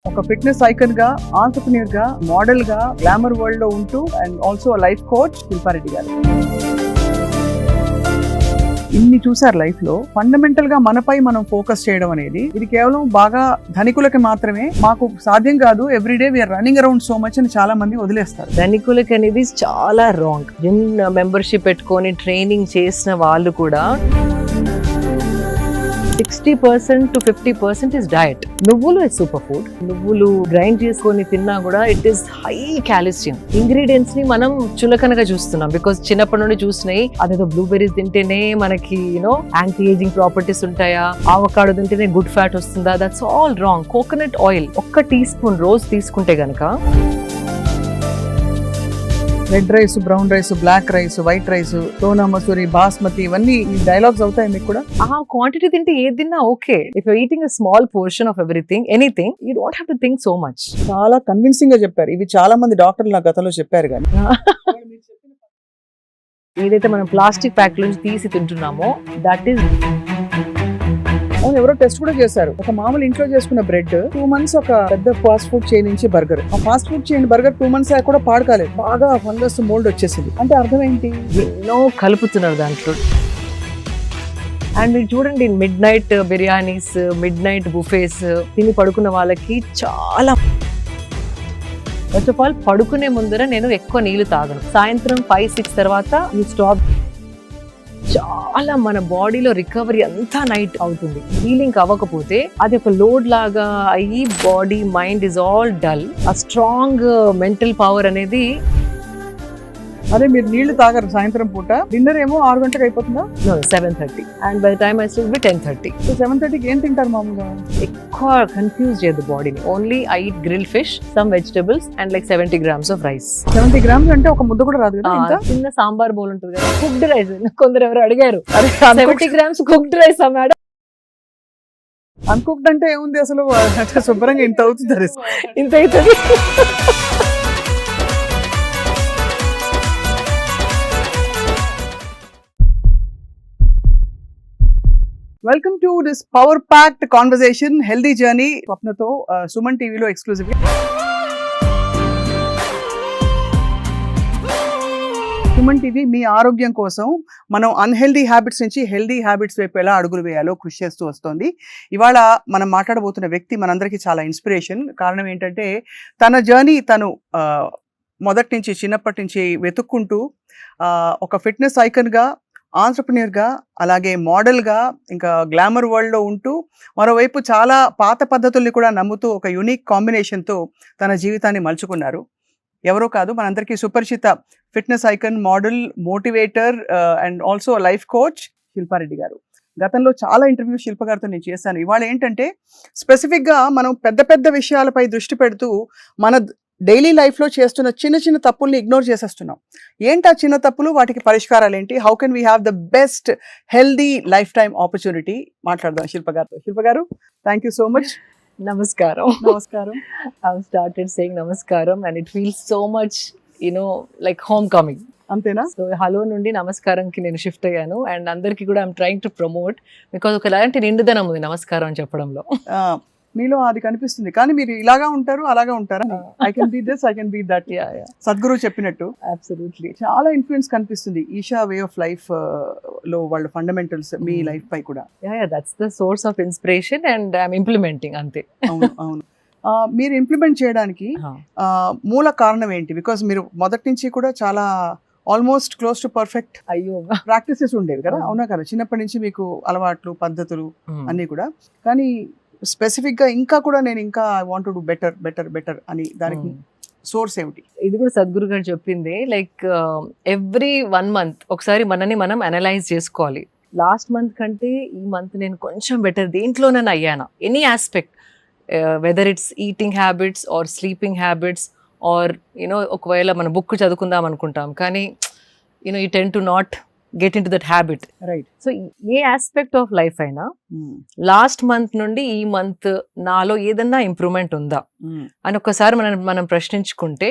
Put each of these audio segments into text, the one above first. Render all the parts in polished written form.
ఒక fitness icon గా, entrepreneur గా, మోడల్ గా, గ్లామర్ వరల్డ్ లో ఉంటూ and also life coach Shilpa Reddy గారు. ఇన్ని చూసారు లైఫ్ లో. ఫండమెంటల్ గా మనపై మనం ఫోకస్ చేయడం అనేది ఇది కేవలం బాగా ధనికులకి మాత్రమే, మాకు సాధ్యం కాదు, everyday we are running around so much అని చాలా మంది వదిలేస్తారు. ధనికులకి అనేది చాలా రాంగ్. జిమ్ మెంబర్షిప్ పెట్టుకొని ట్రైనింగ్ చేసిన వాళ్ళు కూడా 60% to 50% is diet. నువ్వులు is సూపర్ ఫుడ్. నువ్వులు గ్రైండ్ చేసుకొని తిన్నా కూడా it is high calcium. Ingredients ని మనం చులకనగా చూస్తున్నాం బికాస్ చిన్నప్పటి నుండి చూసినాయి అదేదో బ్లూబెర్రీస్ తింటేనే మనకి యాంటీ ఏజింగ్ ప్రాపర్టీస్ ఉంటాయా, ఆవకాడో తింటేనే గుడ్ ఫ్యాట్ వస్తుందా, that's all wrong. Coconut oil 1 teaspoon రోజు తీసుకుంటే గనక red rice, brown rice, black rice, white rice, Sona Masuri, basmati, ఇవన్నీ ఈ డైలాగ్స్ అవుతాయి మీకు కూడా. ఆ క్వాంటిటీ తింటే ఏది తిన్నా okay. If you eating a small portion of everything, anything, you don't have to think so much. చాలా కన్విన్సింగ్ గా చెప్పారు. ఇవి చాలా మంది డాక్టర్లు నా గతంలో చెప్పారు కానీ ఏదైతే మనం ప్లాస్టిక్ ప్యాక్ నుంచి తీసి తింటున్నామో దట్ ఈస్. అవును, ఎవరో టెస్ట్ కూడా చేశారు. ఒక మామూలు ఇంట్లో చేసుకున్న బ్రెడ్ 2 months ఒక పెద్ద ఫాస్ట్ ఫుడ్ చైన్ నుంచి బర్గర్, ఆ fast food chain burger 2 months కూడా పాడుకోలేదు, బాగా ఫంగస్ మోల్డ్ వచ్చేసింది. అంటే అర్థం ఏంటి? ఎన్నో కలుపుతున్నారు దాంట్లో. అండ్ మీరు చూడండి, midnight biryanis, midnight buffets తిని పడుకున్న వాళ్ళకి చాలా. ఫస్ట్ ఆఫ్ ఆల్ పడుకునే ముందర నేను ఎక్కువ నీళ్లు తాగను. సాయంత్రం 5-6 తర్వాత యూ స్టాప్. చాలా మన బాడీలో రికవరీ అంతా నైట్ అవుతుంది. హీలింగ్ అవ్వకపోతే అది ఒక లోడ్ లాగా అయ్యి body mind is all dull. ఆ స్ట్రాంగ్ మెంటల్ పవర్ అనేది. అదే మీరు నీళ్లు తాగరు సాయంత్రం పూట, డిన్నర్ ఏమో 6 గంటలకు అయిపోతుందా? 7:30 and by the time I sleep 10:30. So 7:30కి ఏం తింటారు మామూలుగా? ఎక్కువ కన్ఫ్యూజ్ చేయదు బాడీని. Only I eat grill fish, some vegetables and like 70 grams of rice. 70 grams అంటే ఒక ముద్ద కూడా రాదు కదా? ఇంకా చిన్న సాంబార్ బౌల్ ఉంటుంది కదా, కుక్డ్ రైస్. కొందరు ఎవరు అడిగారు 70 grams cooked rice madam. Uncooked అంటే ఏముంది అసలు? శుభ్రంగా ఇంత అవుతుంది, ఇంత అవుతుంది. Welcome to this power packed conversation, healthy journey స్వప్నతో సుమన్ టీవీలో ఎక్స్క్లూజివ్గా. సుమన్ టీవీ మీ ఆరోగ్యం కోసం మనం అన్హెల్దీ హ్యాబిట్స్ నుంచి హెల్దీ హ్యాబిట్స్ వైపు ఎలా అడుగులు వేయాలో కృషి చేస్తూ వస్తుంది. ఇవాళ మనం మాట్లాడబోతున్న వ్యక్తి మనందరికీ చాలా ఇన్స్పిరేషన్. కారణం ఏంటంటే తన జర్నీ తను మొదటి నుంచి, చిన్నప్పటి నుంచి వెతుక్కుంటూ ఒక ఫిట్నెస్ ఐకన్గా, ఆంటర్‌ప్రెన్యూర్‌గా, అలాగే మోడల్‌గా, ఇంకా గ్లామర్ వరల్డ్‌లో ఉంటూ మరోవైపు చాలా పాత పద్ధతుల్ని కూడా నమ్ముతూ ఒక యూనిక్ కాంబినేషన్‌తో తన జీవితాన్ని మలుచుకున్నారు. ఎవరో కాదు, మనందరికీ సుపరిచిత fitness icon, model, motivator and also life coach Shilpa Reddy garu. గతంలో చాలా ఇంటర్వ్యూస్ శిల్ప గారితో నేను చేశాను. ఇవాళ ఏంటంటే స్పెసిఫిక్గా మనం పెద్ద పెద్ద విషయాలపై దృష్టి పెడుతూ మన డైలీ లైఫ్లో చేస్తున్న చిన్న చిన్న తప్పుల్ని ఇగ్నోర్ చేసేస్తున్నాం. ఏంటి ఆ చిన్న తప్పులు, వాటికి పరిష్కారాలు ఏంటి, how can we have the best healthy life time opportunity మాట్లాడదాం శిల్ప గారితో. శిల్ప గారు, థ్యాంక్ యూ సో మచ్. నమస్కారం. నమస్కారం. I have started saying నమస్కారం and it feels so much, like homecoming. అంతేనా? సో హలో నుండి నమస్కారంకి నేను షిఫ్ట్ అయ్యాను. అండ్ అందరికీ కూడా I'm trying to promote because ఒకలాంటి నిండుదనం ఉంది నమస్కారం అని చెప్పడంలో. మీలో అది కనిపిస్తుంది. కానీ మీరు ఇలాగా ఉంటారు, అలాగా ఉంటారా? I can be this, I can be that. Sadhguru చెప్పినట్టు అబ్సల్యూట్లీ చాలా ఇన్ఫ్లుయెన్స్ కనిపిస్తుంది ఈషా వే ఆఫ్ లైఫ్ లో, వాళ్ళ ఫండమెంటల్స్ మీ లైఫ్ పై కూడా. That's the source of inspiration and I'm implementing అంతే. అవును, అవును. మీరు ఇంప్లిమెంట్ చేయడానికి మూల కారణం ఏంటి? బికాస్ మీరు మొదటి నుంచి కూడా చాలా almost close to perfect practices ఉండేవి కదా, అవునా కదా? చిన్నప్పటి నుంచి మీకు అలవాట్లు, పద్ధతులు అన్నీ కూడా. కానీ స్పెసిఫిక్ గా ఇంకా కూడా నేను ఇంకా I want to do better better better అని, దానికి సోర్స్ ఏమిటి? ఇది కూడా సద్గురు గారు చెప్పింది. లైక్ ఎవ్రీ 1 month ఒకసారి మనని మనం అనలైజ్ చేసుకోవాలి. లాస్ట్ మంత్ కంటే ఈ మంత్ నేను కొంచెం బెటర్ దేంట్లోనైనా అయ్యానా, any aspect, whether it's eating habits or sleeping habits or ఒకవేళ మన బుక్ చదువుకుందాం అనుకుంటాం కానీ you tend to not get into that habit, right? So ఏ ఆస్పెక్ట్ ఆఫ్ లైఫ్ అయినా లాస్ట్ మంత్ నుండి ఈ మంత్ నాలో ఏదన్నా ఇంప్రూవ్మెంట్ ఉందా అని ఒక్కసారి మనం ప్రశ్నించుకుంటే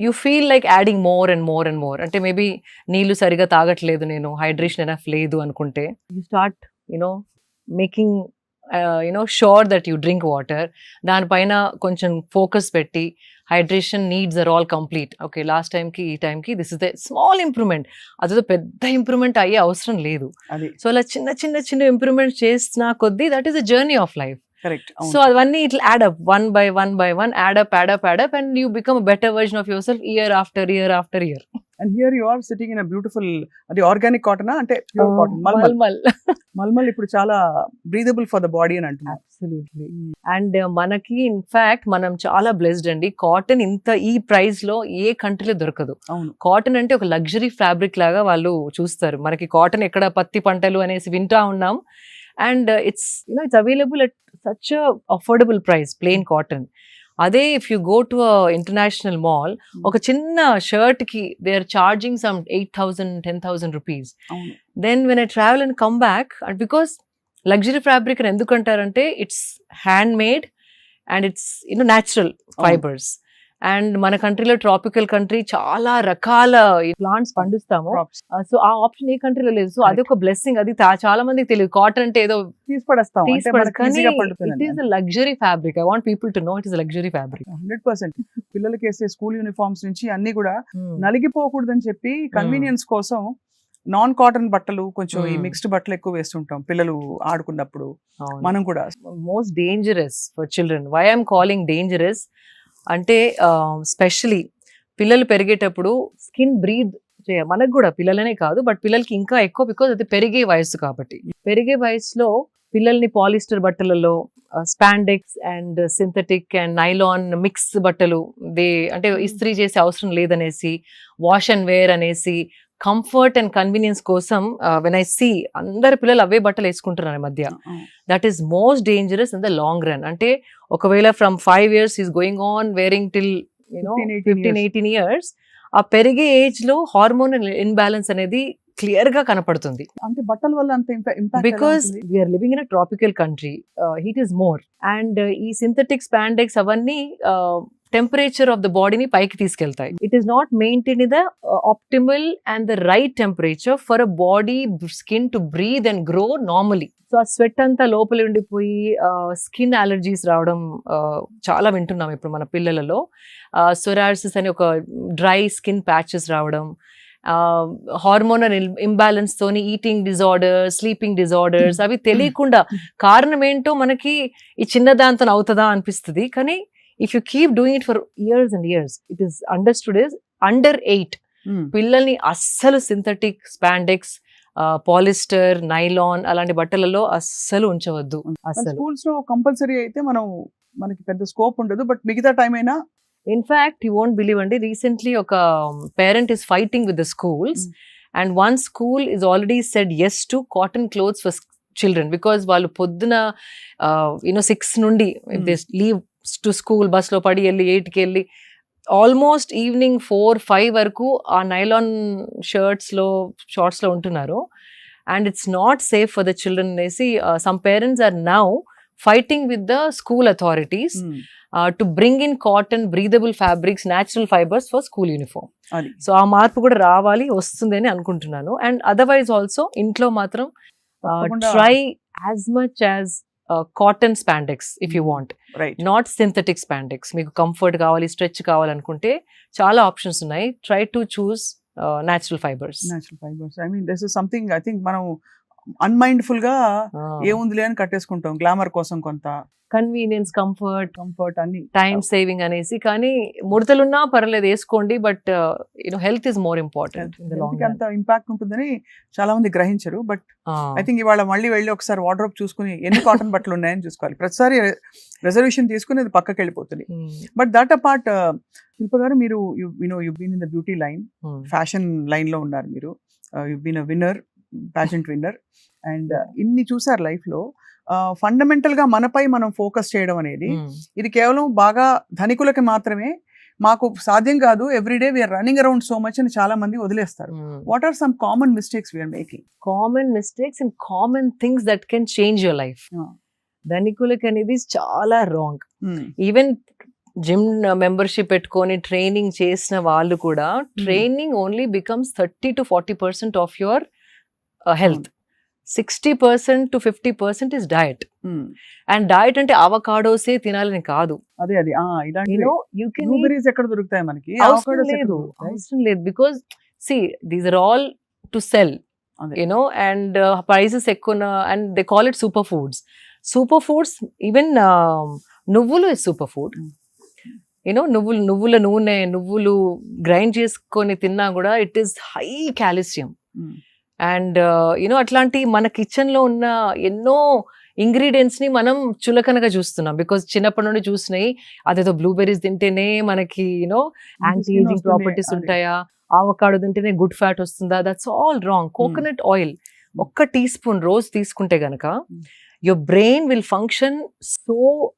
you feel like adding more and more and more. అంటే మేబీ నీళ్లు సరిగా తాగట్లేదు, నేను హైడ్రేషన్ ఎనఫ్ లేదు అనుకుంటే you start making sure that you drink water. దానిపైన కొంచెం ఫోకస్ పెట్టి hydration needs are all complete. Okay, last టైంకి ఈ టైంకి this is the small improvement. అదేదో పెద్ద ఇంప్రూవ్మెంట్ అయ్యే అవసరం లేదు. అది సో అలా చిన్న చిన్న చిన్న ఇంప్రూవ్మెంట్ చేసిన కొద్దీ that is the journey of life. Correct. So అవన్నీ it add up one by one add up and you become better version of yourself year after year. And here you are sitting in a beautiful, అది organic cotton అంటే pure cotton mulmul ఇప్పుడు చాలా breathable for the body అని అంటున్నారు. Absolutely. And మనకి in fact మనం చాలా blessed అండి. కాటన్ ఇంత ఈ ప్రైస్ లో ఏ కంట్రీలో దొరకదు. అవును. కాటన్ అంటే ఒక లగ్జరీ ఫ్యాబ్రిక్ లాగా వాళ్ళు చూస్తారు. మనకి కాటన్ ఎక్కడ పత్తి పంటలు అనేసి వింటా ఉన్నాం. And it's available at such affordable price, plain cotton. అదే if you go to international mall, ఒక చిన్న షర్ట్ కి they are charging some 8,000 10,000 rupees. Then when I travel and come back, and because luxury fabric అని ఎందుకు అంటారంటే it's handmade and it's natural fibres. And మన కంట్రీలో tropical country, చాలా రకాల ప్లాంట్స్ పండిస్తాము. సో ఆ ఆప్షన్ ఏ కంట్రీలో లేదు. సో అది ఒక బ్లెస్సింగ్. అది చాలా మందికి తెలియదు. కాటన్ అంటే ఏదో తీసి పడేస్తాం, it is a luxury fabric. I want people to know it is luxury fabric. 100%. పిల్లలకి వేసే స్కూల్ యూనిఫామ్స్ నుంచి అన్ని కూడా నలిగిపోకూడదని చెప్పి కన్వీనియన్స్ కోసం నాన్ కాటన్ బట్టలు, కొంచెం ఈ మిక్స్డ్ బట్టలు ఎక్కువ వేస్తుంటాం పిల్లలు ఆడుకున్నప్పుడు. మనం కూడా most dangerous for children. Why I'm calling dangerous అంటే స్పెషలీ పిల్లలు పెరిగేటప్పుడు స్కిన్ బ్రీద్ మనకు కూడా, పిల్లలనే కాదు బట్ పిల్లలకి ఇంకా ఎక్కువ, బికాజ్ అది పెరిగే వయసు కాబట్టి. పెరిగే వయసులో పిల్లల్ని పాలిస్టర్ బట్టలలో spandex and synthetic and nylon mix బట్టలు అంటే ఇస్త్రీ చేసే అవసరం లేదనేసి, వాష్ అండ్ వేర్ అనేసి, కంఫర్ట్ అండ్ కన్వీనియన్స్ కోసం వెన్ ఐ సీ అందరు పిల్లలు అవే బట్టలు వేసుకుంటున్నారు ఈ మధ్య. That is most dangerous in the long run. అంటే ఒకవేళ from 5 years is going on wearing till 15-18 years, ఆ పెరిగే ఏజ్ లో హార్మోనల్ ఇన్బ్యాలెన్స్ అనేది క్లియర్ గా కనపడుతుంది. అంటే బట్టల వల్ల అంత impact, because we are living in a tropical country, heat is more. And ఈ సింథటిక్ స్పాండెక్స్ అవన్నీ టెంపరేచర్ ఆఫ్ ద బాడీని పైకి తీసుకెళ్తాయి. It is not maintain the optimal and the right temperature for a body skin to breathe and grow normally. So ఆ sweat అంతా లోపల ఉండిపోయి skin allergies రావడం చాలా వింటున్నాం ఇప్పుడు మన పిల్లలలో. సొరాసిస్ అని ఒక డ్రై స్కిన్ ప్యాచెస్ రావడం, హార్మోనల్ ఇంబ్యాలెన్స్ తోని ఈటింగ్ డిజార్డర్స్, స్లీపింగ్ డిజార్డర్స్, అవి తెలియకుండా కారణం ఏంటో మనకి ఈ చిన్న దాంతో అవుతుందా అనిపిస్తుంది. కానీ if you keep doing it for years and years, it is understood as under 8 పిల్లల్ని అస్సలు సింథటిక్ స్పాండెక్స్, పాలిస్టర్, నైలాన్ అలాంటి బట్టలలో అస్సలు ఉంచవద్దు. అసలు స్కూల్స్ లో కంపల్సరీ అయితే మనకి పెద్ద స్కోప్ ఉండదు, బట్ మిగతా టైం అయినా. ఇన్ఫాక్ట్ యూ వోంట్ బిలీవ్ అండి, రీసెంట్లీ ఒక parent is fighting with the schools and one school is already said yes to cotton clothes for children because వాళ్ళు పొద్దున 6 నుండి they leave to school, bus లో పడి వెళ్ళి 8కి వెళ్ళి ఆల్మోస్ట్ ఈవినింగ్ 4-5 వరకు ఆ నైలాన్ షర్ట్స్ లో షార్ట్స్ లో ఉంటున్నారు. And it's not safe for the children అనేసి some parents are now fighting with the school authorities to bring in cotton, breathable fabrics, natural fibres for school uniform. So ఆ మార్పు కూడా రావాలి, వస్తుంది అని అనుకుంటున్నాను. అండ్ అదర్వైజ్ ఆల్సో ఇంట్లో మాత్రం try as much as cotton spandex if you want, not synthetic spandex. మీకు కంఫర్ట్ కావాలి, స్ట్రెచ్ కావాలనుకుంటే చాలా ఆప్షన్స్ ఉన్నాయి. Try to choose natural fibres. I mean this is something I think మనం అన్మైండ్ఫుల్ గా ఏముందిలే అని కట్టేసుకుంటాం, గ్లామర్ కోసం కొంత కన్వీనియన్స్, కంఫర్ట్ అన్ని, టైం సేవింగ్ అనేసి. కానీ ముడతలున్నా పర్లేదు వేసుకోండి, but health is more important. అంత ఇంపాక్ట్ ఉంటుందని చాలా మంది గ్రహించరు. బట్ ఐ థింక్ ఇవాళ మళ్ళీ వెళ్ళి ఒకసారి వార్డ్రోబ్ చూసుకుని ఎన్ని కాటన్ బట్టలు ఉన్నాయని చూసుకోవాలి. ప్రతిసారి రిజర్వేషన్ తీసుకుని అది పక్కకి వెళ్ళిపోతుంది. బట్ దట్ అపార్ట్, శిల్ప గారు, మీరు you been in the beauty line, fashion line లో ఉన్నారు మీరు. You been a winner, pageant winner, and ఇన్ని చూసారు లైఫ్ లో. ఫండమెంటల్ గా మనపై మనం ఫోకస్ చేయడం అనేది ఇది కేవలం బాగా ధనికులకి మాత్రమే, మాకు సాధ్యం కాదు, everyday we are running around so much అని చాలా మంది వదిలేస్తారు. What are some common mistakes we are making? Common mistakes and common things that can change your life. ధనికులకి అనేది చాలా రాంగ్. ఈవెన్ జిమ్ మెంబర్షిప్ పెట్టుకొని ట్రైనింగ్ చేసిన వాళ్ళు కూడా, training only becomes 30-40% of your health. 60% to 50% is diet. And diet అంటే అవకాడోసే తినాలని కాదు. అదే అది ఇలాంటి You can eat బ్లూబెర్రీస్ ఎక్కడ దొరుకుతాయి మనకి? అవసరం లేదు because these are all to sell అదే. అండ్ ప్రైసెస్ ఎక్కువ and they call it super foods even నువ్వులు ఇస్ సూపర్ ఫుడ్. నువ్వుల నూనె, నువ్వులు గ్రైండ్ చేసుకొని తిన్నా కూడా it is high calcium. And అట్లాంటి మన కిచెన్ లో ఉన్న ఎన్నో ఇంగ్రీడియంట్స్ ని మనం చులకనగా చూస్తున్నాం బికాజ్ చిన్నప్పటి నుండి చూసినాయి అదేదో బ్లూబెర్రీస్ తింటేనే మనకి యాంటీ ఏజింగ్ ప్రాపర్టీస్ ఉంటాయా, ఆవకాడో తింటేనే గుడ్ ఫ్యాట్ వస్తుందా. That's all wrong. Coconut oil 1 teaspoon రోజు తీసుకుంటే గనక your brain will function so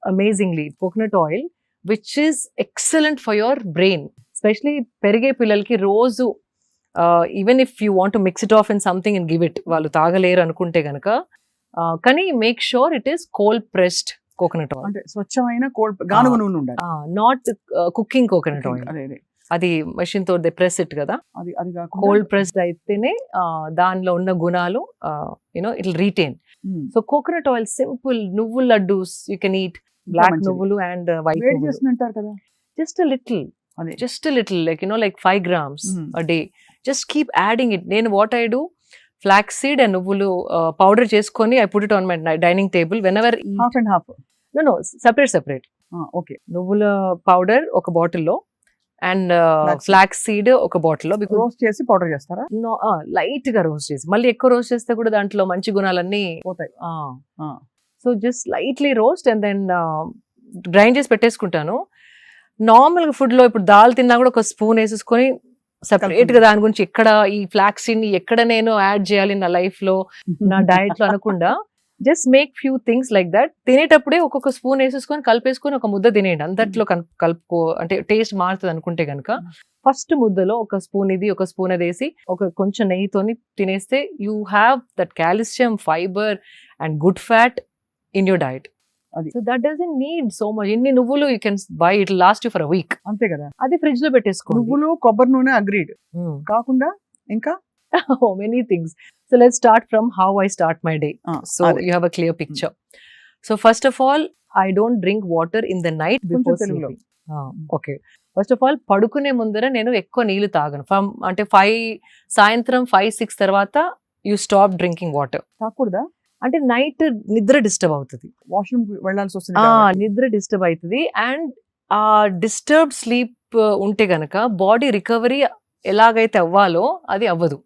amazingly. Coconut oil, which is excellent for your brain, especially perige pillalki roju even if you want to mix it off in something and give it, వాళ్ళు తాగలేరు అనుకుంటే గనక కానీ make sure it is cold pressed coconut oil. అంటే స్వచ్ఛమైన గానుగ నూనె ఉండాలి. Not cooking coconut oil. అది మెషిన్ తో దే ప్రెస్ ఇట్ కదా, అది కోల్డ్ ప్రెస్డ్ అయితేనే దానిలో ఉన్న గుణాలు it will retain. So coconut oil simple. నువ్వుల laddoos you can eat, black నువ్వులు అండ్ వైట్ చేస్తుంటారు కదా. Just little like 5 grams a day. Just keep adding it. నేను what I do, flax seed and నువ్వులు పౌడర్ చేసుకొని I put it on my dining table whenever half and half. No separate. Okay. నువ్వుల powder ఒక బాటిల్లో and flax seed ఒక బాటిల్లో. Roast చేసి powder చేస్తారా? లైట్ గా రోస్ట్ చేసి, మళ్ళీ ఎక్కువ రోస్ట్ చేస్తే కూడా దాంట్లో మంచి గుణాలన్నీ పోతాయి. So just lightly roast and then grind చేసి పెట్టేసుకుంటాను. నార్మల్ ఫుడ్ లో ఇప్పుడు దాల్ తిన్నా కూడా 1 స్పూన్ వేసేసుకొని సెపరేట్ గా దాని గురించి ఎక్కడ ఈ ఫ్లాక్స్ సీడ్ ని ఎక్కడ నేను యాడ్ చేయాలి నా లైఫ్ లో, నా డయట్ లో అనకుండా just make few things like that. తినేటప్పుడే ఒక్కొక్క స్పూన్ వేసేసుకొని కలిపేసుకొని ఒక ముద్ద తినేయండి. అంతట్లో కలుపుకో, అంటే టేస్ట్ మారుతుంది అనుకుంటే కనుక ఫస్ట్ ముద్దలో 1 స్పూన్ ఇది 1 స్పూన్ అది వేసి కొంచెం నెయ్యితోని తినేస్తే you have that calcium, fibre and good fat in your diet. So that doesn't need so much. ఇన్ని నువ్వులు you can buy, it last you for a week. అంతే కదా. అది ఫ్రిడ్జ్ లో పెట్టేసుకో. నువ్వులు, కొబ్బరి నూనె అగ్రీడ్ కాకుండా ఇంకా many things. So let's start from how I start my day. So you have a clear picture. So first of all, I don't drink water in the night before sleeping. Okay. First of all, పడుకునే ముందర నేను ఎక్కువ నీళ్లు తాగను. అంటే 5 సాయంత్రం 5-6 తర్వాత you stop drinking water. తాగకూడదా? అంటే నైట్ నిద్ర డిస్టర్బ్ అవుతుంది. వాష్రూమ్ వెళ్ళాల్సి వస్తుంది. నిద్ర డిస్టర్బ్ అవుతుంది. అండ్ డిస్టర్బ్డ్ స్లీప్ ఉంటే గనక బాడీ రికవరీ ఎలాగైతే అవ్వాలో అది అవ్వదు.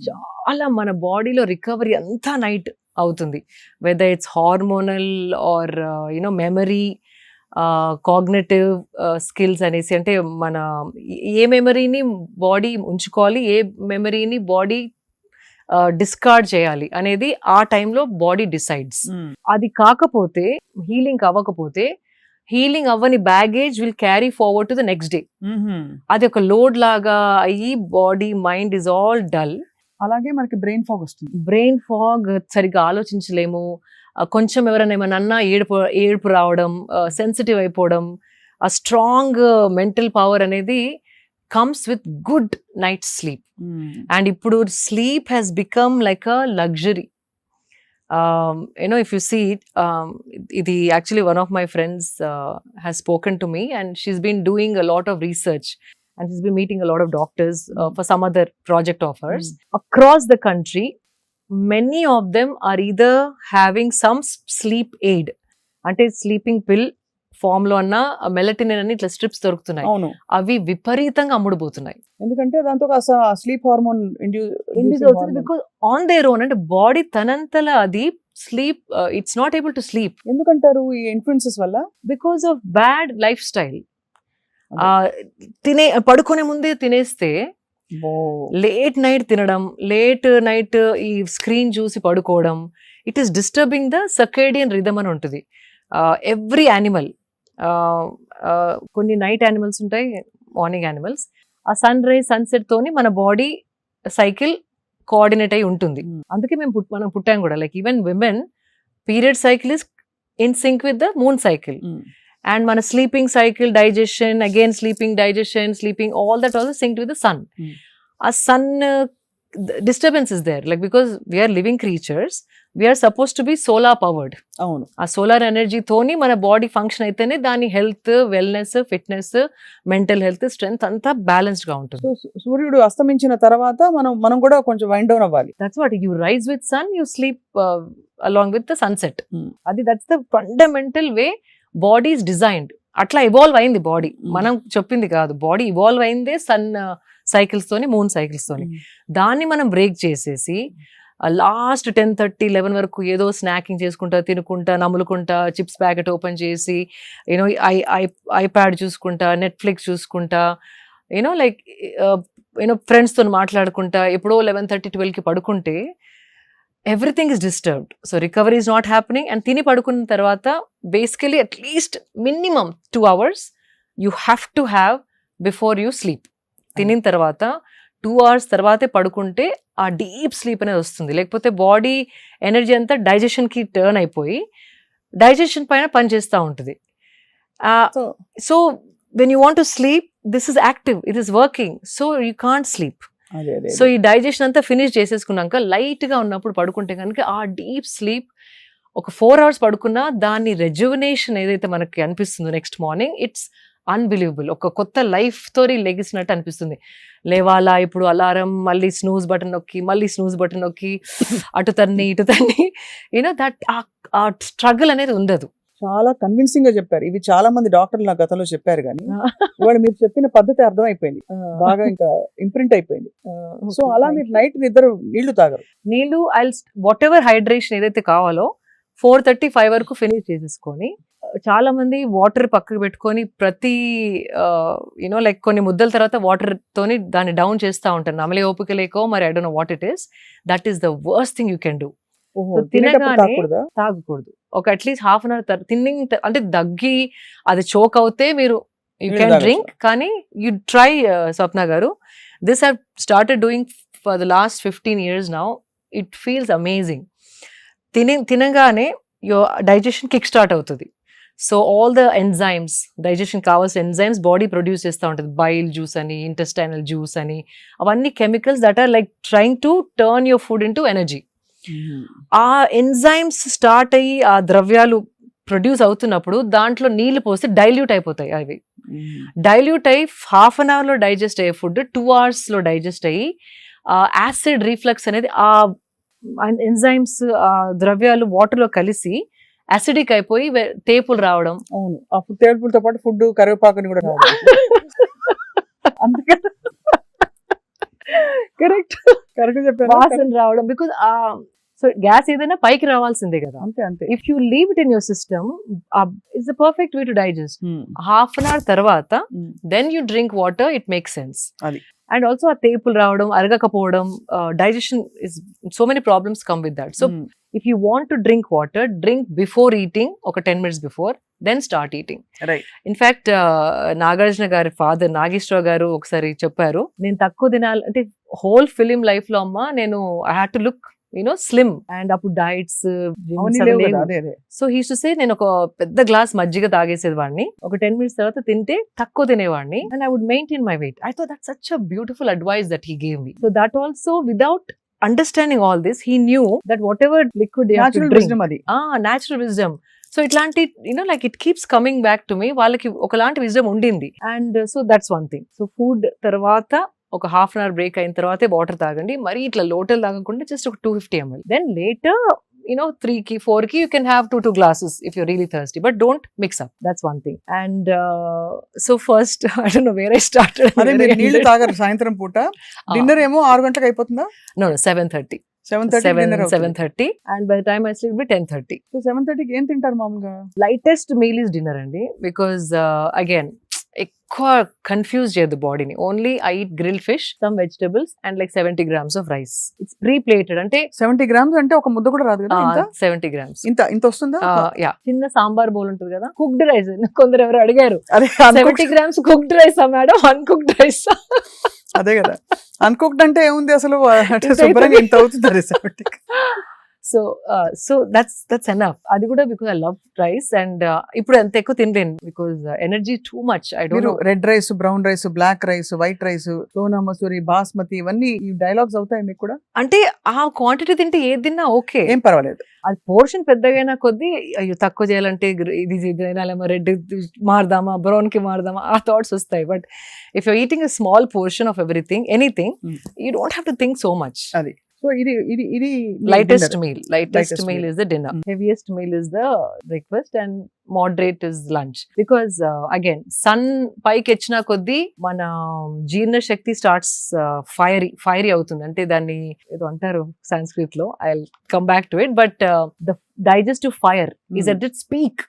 చాలా మన బాడీలో రికవరీ అంతా నైట్ అవుతుంది. Whether it's hormonal or memory, cognitive skills అనేసి, అంటే మన ఏ మెమరీని బాడీ ఉంచుకోవాలి, ఏ మెమరీని బాడీ డిస్కార్డ్ చేయాలి అనేది ఆ టైంలో బాడీ డిసైడ్స్. అది కాకపోతే, హీలింగ్ అవ్వని baggage will carry forward to the next day. అది ఒక లోడ్ లాగా అయ్యి body mind is all dull. అలాగే మనకి బ్రెయిన్ ఫాగ్ వస్తుంది. బ్రెయిన్ ఫాగ్, సరిగ్గా ఆలోచించలేము. కొంచెం ఎవరైనా ఏమన్నా ఏడుపు రావడం, సెన్సిటివ్ అయిపోవడం. ఆ స్ట్రాంగ్ మెంటల్ పవర్ అనేది comes with good night's sleep. And ఇప్పుడు sleep has become like a luxury. If you see it, ఇది actually one of my friends has spoken to me and she's been doing a lot of research and she's been meeting a lot of doctors for some other project of hers. Across the country, many of them are either having some sleep aid, అంటే sleeping pill form లో అన్న మెలటినిన్ అని ఇట్లా strips దొరుకుతున్నాయి. అవి విపరీతంగా అమ్ముడుపోతున్నాయి. ఎందుకంటే దాంతో స్లీప్ హార్మోన్ ఇండ్యూస్ అవుతుంది. బికాజ్ ఆన్ దేర్ ఓన్, అంటే బాడీ తనంతల అది sleep, it's not able to sleep. ఎందుకంటారు ఈ ఇన్ఫ్లుయెన్సెస్ వల్ల? Because of bad life style. పడుకునే ముందే తినేస్తే, లేట్ నైట్ తినడం, లేట్ నైట్ ఈ స్క్రీన్ చూసి పడుకోవడం, it is disturbing the circadian rhythm అని ఉంటుంది. ఎవ్రీ యానిమల్, కొన్ని నైట్ యానిమల్స్ ఉంటాయి, మార్నింగ్ యానిమల్స్. ఆ సన్ రైజ్ సన్సెట్ తోని మన బాడీ సైకిల్ కోఆర్డినేట్ అయి ఉంటుంది. అందుకే మనం పుట్టాం కూడా. Like even women period cycle is in sync with the moon cycle. And మన sleeping cycle, digestion, again sleeping, digestion, sleeping, all that also synced with the sun. ఆ sun disturbance is there, like because we are living creatures, we are supposed to be solar powered. అవును. ఆ solar energy తోని మన body function అయితేనే దాని health, wellness, fitness, mental health, strength అంతా balanced గా ఉంటుంది. సో సూర్యుడు అస్తమించిన తర్వాత మనం కూడా కొంచెం వైండ్ డౌన్ అవ్వాలి. That's what you rise with sun, you sleep along with the sunset. Hmm. అది that's the fundamental way body is designed. అట్లా ఇవాల్వ్ అయింది బాడీ, మనం చెప్పింది కాదు. బాడీ ఇవాల్వ్ అయిందే సన్ సైకిల్స్ తోని, మూన్ సైకిల్స్ తోని. దాన్ని మనం బ్రేక్ చేసేసి లాస్ట్ 10:30, 11 వరకు ఏదో స్నాకింగ్ చేసుకుంటా, తినుకుంటా, నములుకుంటా, చిప్స్ ప్యాకెట్ ఓపెన్ చేసి, యూనో ఐప్యాడ్ చూసుకుంటా, నెట్ఫ్లిక్స్ చూసుకుంటా, యూనో లైక్ ఫ్రెండ్స్తో మాట్లాడుకుంటా, ఎప్పుడో 11:30, 12కి పడుకుంటే everything is disturbed. So recovery is not happening. And తిని పడుకున్న తర్వాత basically at least minimum 2 hours you have to have before you sleep. తినిన తర్వాత 2 hours తర్వాతే పడుకుంటే ఆ డీప్ స్లీప్ అనేది వస్తుంది. లేకపోతే బాడీ ఎనర్జీ అంతా డైజెషన్కి టర్న్ అయిపోయి డైజెషన్ పైన పనిచేస్తూ ఉంటుంది. So when you want to sleep, this is active, it is working, so you can't sleep. So ఈ డైజెషన్ అంతా ఫినిష్ చేసేసుకున్నాక లైట్గా ఉన్నప్పుడు పడుకుంటే కనుక ఆ డీప్ స్లీప్ ఒక 4 hours పడుకున్నా దాని రెజ్యువనేషన్ ఏదైతే మనకి అనిపిస్తుందో నెక్స్ట్ మార్నింగ్, ఇట్స్ అన్బిలీవబుల్. ఒక కొత్త లైఫ్ తోని లెగిసినట్టు అనిపిస్తుంది. లేవాలా ఇప్పుడు అలారం, మళ్ళీ స్నూజ్ బటన్ నొక్కి, మళ్ళీ స్నూజ్ బటన్ నొక్కి, అటు తన్ని ఇటు తన్ని, యూనో దట్ ఆ స్ట్రగుల్ అనేది ఉండదు. చాలా కన్విన్సింగ్ గా చెప్పారు. ఇవి చాలా మంది డాక్టర్లు నా గతంలో చెప్పారు, కానీ ఇవాళ మీరు చెప్పిన పద్ధతి అర్థం అయిపోయింది, బాగా ఇంకా ఇంప్రింట్ అయిపోయింది. సో అలా మీరు నైట్ నిద్ర నీళ్లు తాగరు? నీళ్లు వాట్ ఎవర్ హైడ్రేషన్ ఏదైతే కావాలో 4:30, 5 వరకు ఫినిష్ చేసేసుకొని, చాలా మంది వాటర్ పక్కకు పెట్టుకొని ప్రతి యూనో లైక్ కొన్ని ముద్దల తర్వాత వాటర్ తోని దాన్ని డౌన్ చేస్తూ ఉంటారు. నమలే ఓపిక లేకో మరి I don't know what it is. That is the worst thing you can do. తినగానే తాగకూడదు. ఒక అట్లీస్ట్ హాఫ్ అన్ అవర్ తిన్నింగ్, అంటే దగ్గి అది చోక్ అవుతే మీరు యూ క్యాన్ డ్రింక్. కానీ యూ ట్రై స్వప్న గారు, this have started doing for the last 15 years now. It feels amazing. తినగానే యువర్ డైజెషన్ కిక్ స్టార్ట్ అవుతుంది. So all the enzymes, digestion కావాల్సిన enzymes body produce చేస్తూ ఉంటుంది. బైల్ జ్యూస్ అని, intestinal juice అని, అవన్నీ chemicals that are like trying to turn your food into energy. ఆ enzymes start అయ్యి ఆ ద్రవ్యాలు ప్రొడ్యూస్ అవుతున్నప్పుడు దాంట్లో నీళ్లు పోస్తే డైల్యూట్ అయిపోతాయి. అవి డైల్యూట్ అయ్యి హాఫ్ అన్ అవర్లో డైజెస్ట్ అయ్యే ఫుడ్ 2 hours లో డైజెస్ట్ అయ్యి యాసిడ్ రీఫ్లక్స్ అనేది ఆ ఎంజైమ్స్, ఆ ద్రవ్యాలు వాటర్లో కలిసి యాసిడిక్ అయిపోయి తేపులు రావడం. అవును, అప్పుడు తేపులతో పాటు ఫుడ్ కరివేపాకుని కూడా కరెక్ట్ చెప్పారు, వాసన రావడం. బికాజ్ సో గ్యాస్ ఏదైనా పైకి రావాల్సిందే కదా. అంతే. If you leave it in your system, it's the perfect way to digest. Half an hour తర్వాత then you drink water, it make sense. And also ఆ తేపులు రావడం, అరగకపోవడం, digestion is so many problems come with that. So if you want to drink water, drink before eating, ఒక 10 minutes before, then start eating. In fact Nagarjuna గారి father Nageswararao గారు ఒకసారి చెప్పారు, నేను తక్కువ తినాలి అంటే హోల్ ఫిలిం లైఫ్ లో అమ్మ నేను I had to look slim. And అప్పుడు diets, so he to say నేను ఒక పెద్ద గ్లాస్ మజ్జిగ తాగేసేది వాడిని, ఒక 10 minutes తర్వాత తింటే తక్కువ తినేవాడిని, and I would maintain my weight. I thought that's such a beautiful advice that he gave me. So that also without understanding all this, he knew that whatever liquid natural wisdom. So ఇట్లాంటి like it keeps coming back to me. వాళ్ళకి ఒకలాంటి wisdom ఉండింది. And so that's one thing. So food తర్వాత ఒక half an hour break అయిన తర్వాతే water తాగండి. మరి ఇట్లా లోటల్ తాగకుండా జస్ట్ ఒక 250 ml. దెన్ లేటర్ 3కి 4కి you can have 2 glasses if you're really thirsty, but don't mix up. That's one thing. And so first I don't know where I started. అదే మీరు నీళ్లు తాగరు సాయంత్రం పూట, డిన్నర్ ఏమో 6 గంటలకు అయిపోతుందా? No, 7:30. 7:30 and by the time I sleep be 10:30. So 7:30కి ఏం తింటారు మామూలుగా? Lightest meal is dinner అండి, because again ఎక్కువ కన్ఫ్యూజ్ చేయదు బాడీని. Only I eat grilled fish, some vegetables and like 70 grams of rice. It's pre plated. అంటే 70 grams అంటే ఒక ముద్ద కూడా రాదు కదా? 70 grams. ఇంత వస్తుందా? యా, చిన్న సాంబార్ బౌల్ ఉంటుంది కదా, కుక్డ్ రైస్. కొందరు ఎవరు అడిగారు 70 grams cooked rice madam, uncooked rice. అదే కదా, అన్కుక్డ్ అంటే ఏముంది అసలు, శుభ్రంగా ఇంత అవుతుంది. So that's enough. అది కూడా because I love rice and ఇప్పుడు అంత ఎక్కువ తినలేను because energy too much. I don't మీరు know. Red rice, brown rice, black rice, white rice, Sona Masuri, basmati ఇవన్నీ ఈ డైలాగ్స్ అవుతాయి మీకు కూడా? అంటే ఆ క్వాంటిటీ తింటే ఏది తిన్నా ఓకే. ఏం పర్వాలేదు. అది పోర్షన్ పెద్దగైనా కొద్దీ అయ్యో తక్కువ చేయాలంటే ఇది తినాలేమో, రెడ్ మారదామా, బ్రౌన్ కి మారదామా, ఆ థాట్స్ వస్తాయి. But if you eating a small portion of everything, anything, you don't have to think so much. అది సో ఇది lightest dinner. meal Lightest meal meal. is the dinner. Heaviest meal is the breakfast and moderate is lunch, because again sun పైకి వచ్చిన కొద్దీ మన జీర్ణ శక్తి starts fiery అవుతుంది. అంటే దాన్ని ఏదో అంటారు సంస్కృత్ లో, I come back to it, but the digestive fire is at its peak.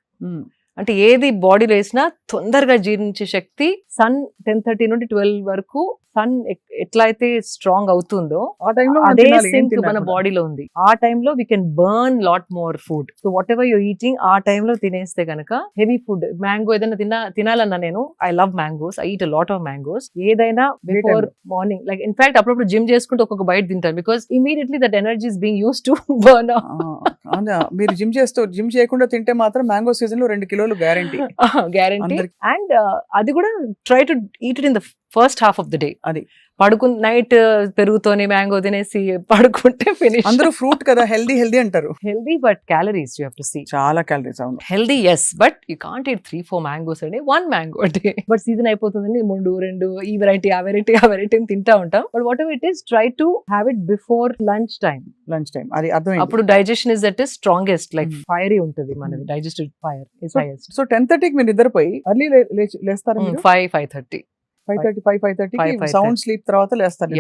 అంటే ఏది బాడీలో వేసినా తొందరగా జీర్ణించే శక్తి సన్ 10:30 నుండి 12 వరకు సన్ ఎట్లా అయితే స్ట్రాంగ్ అవుతుందో ఆ టైంలో అదే సింక్ మన బాడీలో ఉంది. ఆ టైంలో we can burn lot more food. So what ever you eating ఆ టైంలో తినేస్తే కనుక హెవీ ఫుడ్, మ్యాంగో ఏదైనా తినాలన్నా, నేను I love mangoes, I eat a lot of mangoes. ఏదైనా బిఫోర్ మార్నింగ్, లైక్ ఇన్ఫాక్ట్ అప్పుడప్పుడు జిమ్ చేసుకుంటూ ఒక్కొక్క బయట తింటాను, because immediately that energy is being use to burn. మీరు జిమ్ చేయకుండా తింటే మాత్రం మ్యాంగో సీజన్ లో 2 కిలోలు గ్యారంటీ. అండ్ అది కూడా try to eat it in the first half of the day. అది నైట్ పెరుగుతోనే మ్యాంగో తినేసి పడుకుంటే ఫినిష్. అందరూ ఫ్రూట్ కదా, హెల్దీ అంటారు. Healthy but calories you have to see. చాలా క్యాలరీస్. అవును, healthy yes, but you can't eat 3-4 mangoes అండి, 1 మ్యాంగో అంటే. బట్ సీజన్ అయిపోతుందండి, 3-2 ఈ వెరైటీ ఆ వెరైటీ తింటా ఉంటాం. But whatever it is, try to have it before lunch time. అది అర్థమైంది. అప్పుడు digestion is at strongest, like fiery ఉంటుంది మనది, digestive fire is highest. So 10:30కి మీరు నిద్రపోయి ఎర్లీ లేస్తారు? 5:30 5:30 సౌండ్ స్లీప్ తర్వాత లేస్తారు.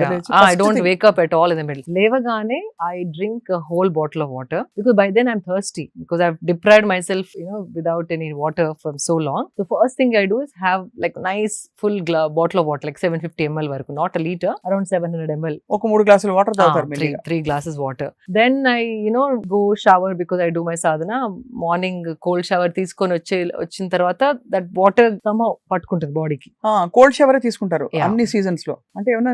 I don't wake up at all in the middle. లేవగానే I drink a whole bottle of water, because by then I'm thirsty, because I've deprived myself, without any water from so long. The first thing I do is have like nice full bottle of water, like 750 ml వరకు, not a liter, around 700 ml. ఒక 3 గ్లాసులు water తాగుతారు మీరు? 3 glasses water. Then I go shower, because I do my sadhana. Morning cold shower తీసుకొని వచ్చిన తర్వాత that water somehow పట్టుకుంటుంది బాడీకి. కోల్డ్ షవర్ తీసుకుంటారు అన్ని సీజన్స్ లో? అంటే ఏమైనా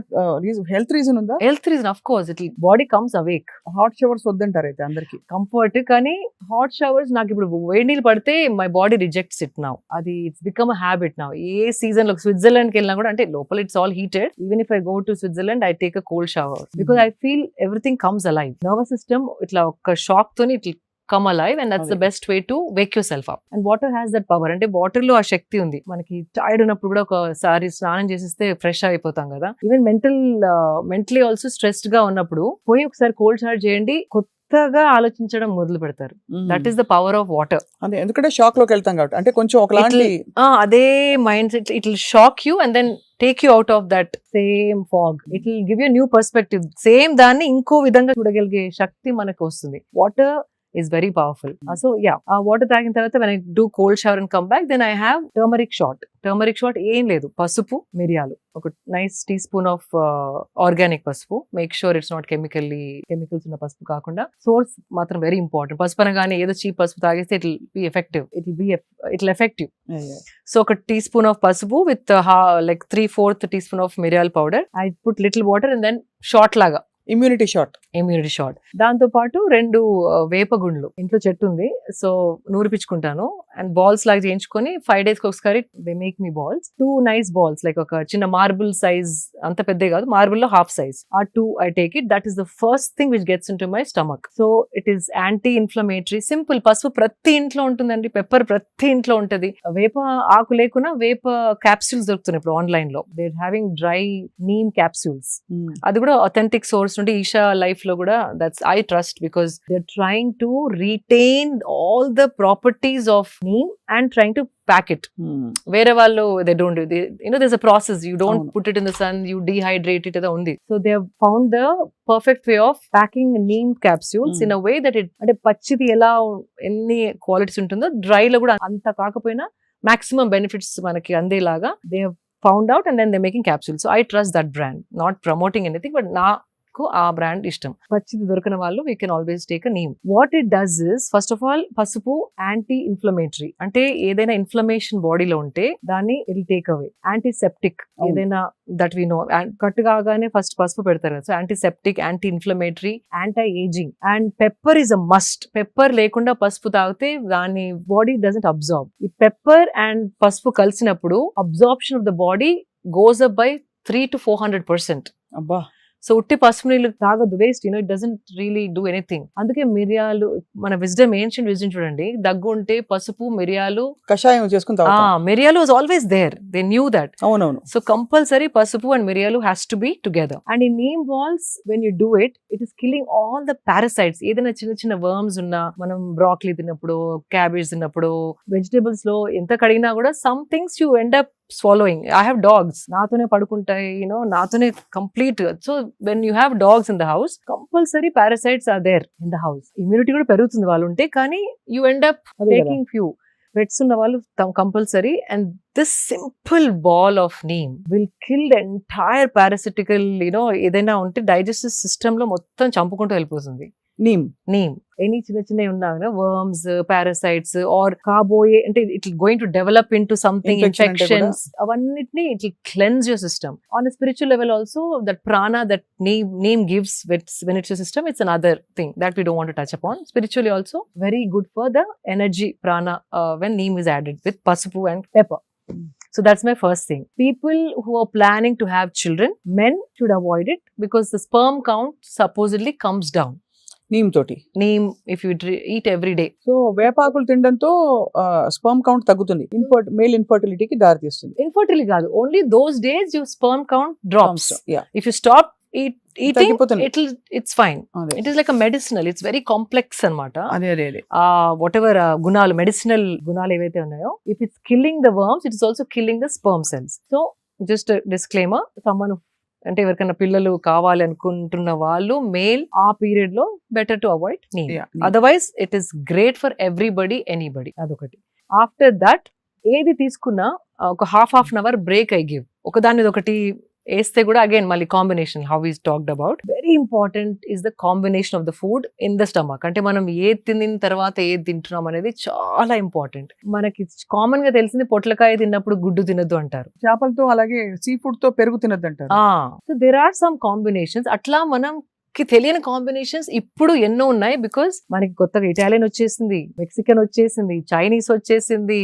హెల్త్ రీజన్ ఉందా? Health reason, of course, it body comes awake. Hot showers వద్దంటారు అయితే అందరికి? కంఫర్ట్, కానీ హాట్ షవర్స్ నాకు ఇప్పుడు వేడి నీళ్ళు పడితే my body rejects it now. అది it's become a habit now. ఏ సీజన్ లో స్విట్జర్లాండ్ కి వెళ్ళినా కూడా, అంటే లోపల it's all heated, even if I go to Switzerland I take a cold shower, because I feel everything comes alive. Nervous system ఇట్లా ఒక షాక్ తోని ఇట్లా come alive, and that's the best way to wake yourself up. And water has that power. అంటే water లో ఆ శక్తి ఉంది. మనకి tired ఉన్నప్పుడు కూడా ఒకసారి స్నానం చేసేస్తే ఫ్రెష్ అయిపోతాం కదా. ఈవెన్ మెంటలీ ఆల్సో స్ట్రెస్డ్ గా ఉన్నప్పుడు పోయి ఒకసారి కోల్డ్ షవర్ చేయండి, కొత్తగా ఆలోచించడం మొదలు పెడతారు. That is the power of water. అంటే ఎందుకంటే షాక్ లోకి వెళ్తాం కాబట్టి, అంటే కొంచెం ఒకలాంటి అదే mindset, it will shock you and then take you out of that same fog. It will give you a new perspective. Same దాన్ని ఇంకో విధంగా చూడగలిగే శక్తి మనకు వస్తుంది. Water is very powerful. So yeah, water తాగిన తర్వాత when I do cold shower and come back, then I have turmeric shot. ఏం లేదు, పసుపు, మిరియాలు, ఒక nice teaspoon of organic పసుపు. Make sure it's not chemicals ఉన్న పసుపు కాకుండా, సోర్స్ మాత్రం వెరీ ఇంపార్టెంట్. పసుపు అనగానే ఏదో చీప్ పసుపు తాగేస్తే it will affect you. So ఒక టీ స్పూన్ ఆఫ్ పసుపు with like 3/4 teaspoon of మిరియాల powder. I put little water and then shot లాగా, ఇమ్యూనిటీ షాట్. దాంతో పాటు 2 వేపగుండ్లు, ఇంట్లో చెట్టు ఉంది, సో నూరిపించుకుంటాను అండ్ బాల్స్ లాగా చేయించుకొని 5 days ఒకసారి they make me balls. 2 nice balls, like ఒక చిన్న మార్బుల్ సైజ్, అంత పెద్ద కాదు, మార్బుల్ లో హాఫ్ సైజ్. ఆ 2 I take it. That is the first thing which gets into my stomach. So it is anti-inflammatory. Simple. పసుపు ప్రతి ఇంట్లో ఉంటుందండి, పెప్పర్ ప్రతి ఇంట్లో ఉంటది. వేప ఆకు లేకున్నా వేప క్యాప్సూల్స్ దొరుకుతున్నాయి ఇప్పుడు ఆన్లైన్ లో. They having dry neem capsules. అది కూడా అథెంటిక్ సోర్స్ నుండి, ఈషా లైఫ్ లో కూడా, that's I trust, because they are trying to retain all the properties of neem and trying to pack it. వేరే వాళ్ళు they don't do, there's a process, you don't put it in the sun, you dehydrate it, only. So they have found the perfect way of packing neem capsules in a way that it, అంటే పచ్చిది ఎలా ఎన్ని qualities ఉంటుందో, dry లో కూడా అంత కాకపోయినా maximum benefits మనకి అందేలాగా they have found out, and then they're making capsules. So I trust that brand, not promoting anything, but నా ఆ బ్రాండ్ ఇష్టం. పచ్చిది దొరికిన వాళ్ళు we can always take a neem. What it does is first of all పసుపు anti inflammatory, అంటే ఏదైనా inflammation బాడీలో ఉంటే దాన్ని ఇట్ టేక్ అవే. యాంటీసెప్టిక్ ఏదైనా దట్ వి నో, కట్టు కాగానే ఫస్ట్ పసుపు పెడతారు. So antiseptic, anti inflammatory, anti ageing. And pepper is a must. Pepper లేకుండా పసుపు తాగితే దాని బాడీ డజంట్ అబ్జార్బ్. ఈ పెప్పర్ అండ్ పసుపు కలిసినప్పుడు absorption of the body goes up by 300 to 400%. అబ్బా. సో ఉట్టి పసుపు నీళ్ళు తాగదు, waste. It doesn't really do anything. అందుకే మిరియాలు, మన విజ్డమ్, ఏన్షియంట్ విజ్డమ్ చూడండి, దగ్గు ఉంటే పసుపు, మిరియాలు, కషాయం చేసుకుని తాగుతాం. మిరియాలు was always there, they knew that. అవునవును. సో కంపల్సరీ పసుపు అండ్ మిరియాలు has to be together. And ఈ neem balls when you do it is killing all the parasites. ఏదైనా చిన్న చిన్న వర్మ్స్ ఉన్నా, మనం బ్రాక్లీ తిన్నప్పుడు, క్యాబేజ్ తిన్నప్పుడు, వెజిటేబుల్స్ లో ఎంత కడిగినా కూడా some things you end up swallowing. I have dogs, నాతోనే పడుకుంటాయి, నాతోనే complete. So when you have dogs in the house, compulsory parasites are there in the house. Immunity కూడా పెరుగుతుంది వాళ్ళు ఉంటే, కానీ you end up taking few. Pets ఉన్న వాళ్ళు compulsory, and this simple ball of neem will kill the entire parasitical, ఏదైనా ఉంటే digestive system లో మొత్తం చంపుకుంటూ వెళ్ళిపోతుంది. నీమ్ ఎనీ చిన్న చిన్న ఉన్నా వర్మ్స్, పారాసైట్స్ ఆర్ కాబోయే, అంటే it going to develop into something, infections, అవన్నిటిని it will cleanse your system. On spiritual level also that prana that name gives when it's your system, it's another thing that we don't want to touch upon. Spiritually also very good for the energy prana when neem is added with pasupu and pepper. So that's my first thing. People who are planning to have children, men should avoid it because the sperm count supposedly comes down. Neem if you eat every day. So వేపాకులు తినడంతో sperm count తగ్గుతుంది, male ఇన్ఫర్టిలిటీకి దారి తీస్తుంది. ఇన్ఫర్టిలిటీ కాదు, only those days your sperm count drops. If you stop eating, it's fine. It is like a medicinal, it's very complex anamata. Whatever gunalu, medicinal gunalu evaithe unnayo, if it's killing the worms, it is also killing the sperm cells. So just a disclaimer, someone అంటే ఎవరికైనా పిల్లలు కావాలి అనుకుంటున్న వాళ్ళు male ఆ period లో better to avoid neem. Otherwise it is great for everybody, anybody. అదొకటి. After that ఏది తీసుకున్నా ఒక half an hour break I give. ఒకదాని ఒకటి వేస్తే కూడా అగైన్ మళ్ళీ combination, how is talked about, very important is the combination of the food in the stomach. అంటే మనం ఏది తిన్న తర్వాత ఏది తింటున్నాం అనేది చాలా ఇంపార్టెంట్. మనకి కామన్ గా తెలిసింది పొట్లకాయ తిన్నప్పుడు గుడ్డు తినద్దు అంటారు, చేపలతో అలాగే సీ ఫుడ్ తో పెరుగు తినద్దు అంటారు. So there are some combinations. అట్లా మనం తెలియని కాంబినేషన్స్ ఇప్పుడు ఎన్నో ఉన్నాయి. బికాస్ మనకి కొత్తగా ఇటాలియన్ వచ్చేసింది, మెక్సికన్ వచ్చేసింది, చైనీస్ వచ్చేసింది,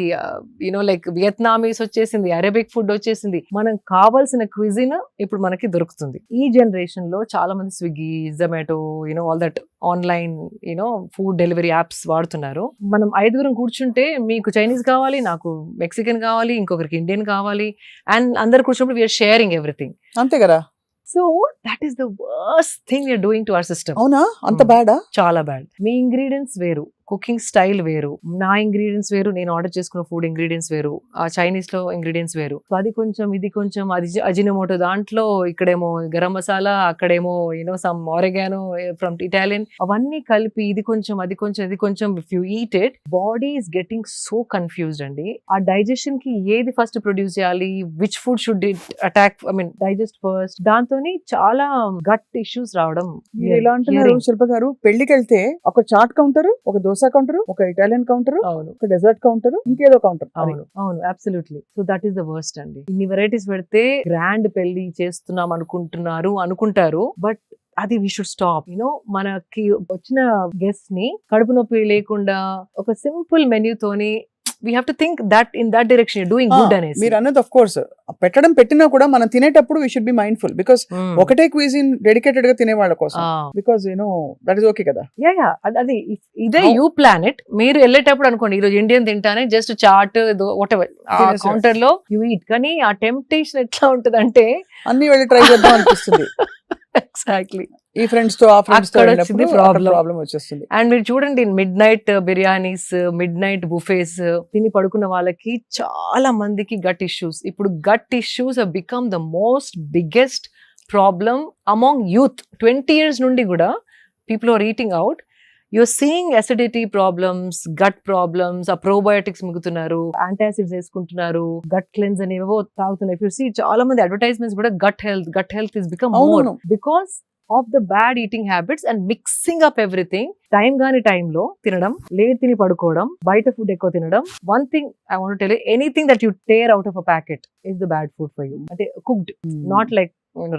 లైక్ వియత్నామీస్ వచ్చేసింది, అరేబిక్ ఫుడ్ వచ్చేసింది. మనం కావాల్సిన క్విజిన్ ఇప్పుడు మనకి దొరుకుతుంది. ఈ జనరేషన్ లో చాలా మంది Swiggy, Zomato, all that online food delivery apps వాడుతున్నారు. మనం 5 కూర్చుంటే మీకు చైనీస్ కావాలి, నాకు మెక్సికన్ కావాలి, ఇంకొకరికి ఇండియన్ కావాలి, అండ్ అందరు కూర్చున్నప్పుడు వీఆర్ షేరింగ్ ఎవ్రీథింగ్. అంతే కదా. So that is the worst thing we are doing to our system. అవునా? అంత బ్యాడా? చాలా బ్యాడ్. మీ ఇంగ్రీడియంట్స్ వేరు, కుకింగ్ స్టైల్ వేరు, నా ఇంగ్రీడియంట్స్ వేరు, నేను ఆర్డర్ చేసుకున్న ఫుడ్ ఇంగ్రీడియంట్స్ వేరు, ఆ చైనీస్ లో ఇంగ్రీడియంట్స్ వేరు. సో అది కొంచెం, ఇది కొంచెం, అది అజినోమోటో దాంట్లో, ఇక్కడేమో గరం మసాలా, అక్కడేమో సమ్ ఆరెగానో ఫ్రమ్ ఇటాలియన్, అవన్నీ కలిపి ఇది కొంచెం, అది కొంచెం, ఇది కొంచెం. If you eat it, body is getting so confused అండి. ఆ డైజెషన్ కి ఏది ఫస్ట్ ప్రొడ్యూస్ చేయాలి, which food should it attack, digest first, దాంతో చాలా గట్ ఇష్యూస్ రావడం. ఎలా అంటున్నారు శిల్ప గారు, పెళ్లికి వెళ్తే ఒక చాట్ కౌంటర్, ఒక దోశ కౌంటర్, ఒక ఇటాలియన్ కౌంటర్, ఒక డెజర్ట్ కౌంటర్, ఇంకేదో కౌంటర్. అవును, absolutely. So that is the worst అండి. ఇన్ని వెరైటీస్ పెడితే గ్రాండ్ పెళ్లి చేస్తున్నాం అనుకుంటారు, బట్ అది వి షుడ్ స్టాప్. మనకి వచ్చిన గెస్ట్ ని కడుపు నొప్పి లేకుండా ఒక సింపుల్ మెన్యూ తోని we have to think that in that direction you're doing good అనేసి. మీరు అన్నది ఆఫ్ కోర్స్ పెట్టినా కూడా మనం తినేటప్పుడు we should be mindful because ఒకటే క్విజిన్ డెడికేటెడ్ గా తినే వాళ్ళ కోసం, because that is okay కదా. అది ఇదే యూ ప్లాన్ ఇట్. మీరు వెళ్ళేటప్పుడు అనుకోండి ఈరోజు ఇండియన్ తింటానే, just chat whatever counter లో యూ ఈట్. కానీ ఆ టెంప్టేషన్ ఎట్లా ఉంటది అంటే అన్ని వెళ్ళి ట్రై చేద్దాం అనిపిస్తుంది. ఎగ్జాక్ట్లీ. ఈ ఫ్రెండ్స్ తో ప్రాబ్లం వచ్చేస్తుంది. అండ్ మీరు చూడండి, midnight biryanis, midnight buffets తిని పడుకున్న వాళ్ళకి చాలా మందికి గట్ ఇష్యూస్. ఇప్పుడు gut issues have become the most biggest problem among youth. 20 years నుండి కూడా people are eating out. You're seeing acidity problems, gut problems, ఆ probiotics మిగుతున్నారు, antacids వేసుకుంటున్నారు, gut cleanse అనేవో తాగుతున్నారు. If you see చాలా మంది అడ్వర్టైజ్మెంట్స్ కూడా gut health is become more because of the bad eating habits and mixing up everything. Time గాని టైంలో తినడం, లేట్ తిని పడుకోవడం, బయట ఫుడ్ ఎక్కువ తినడం. One thing I want tell you, anything that you tear out of a packet is the bad food for you. అంటే cooked, not like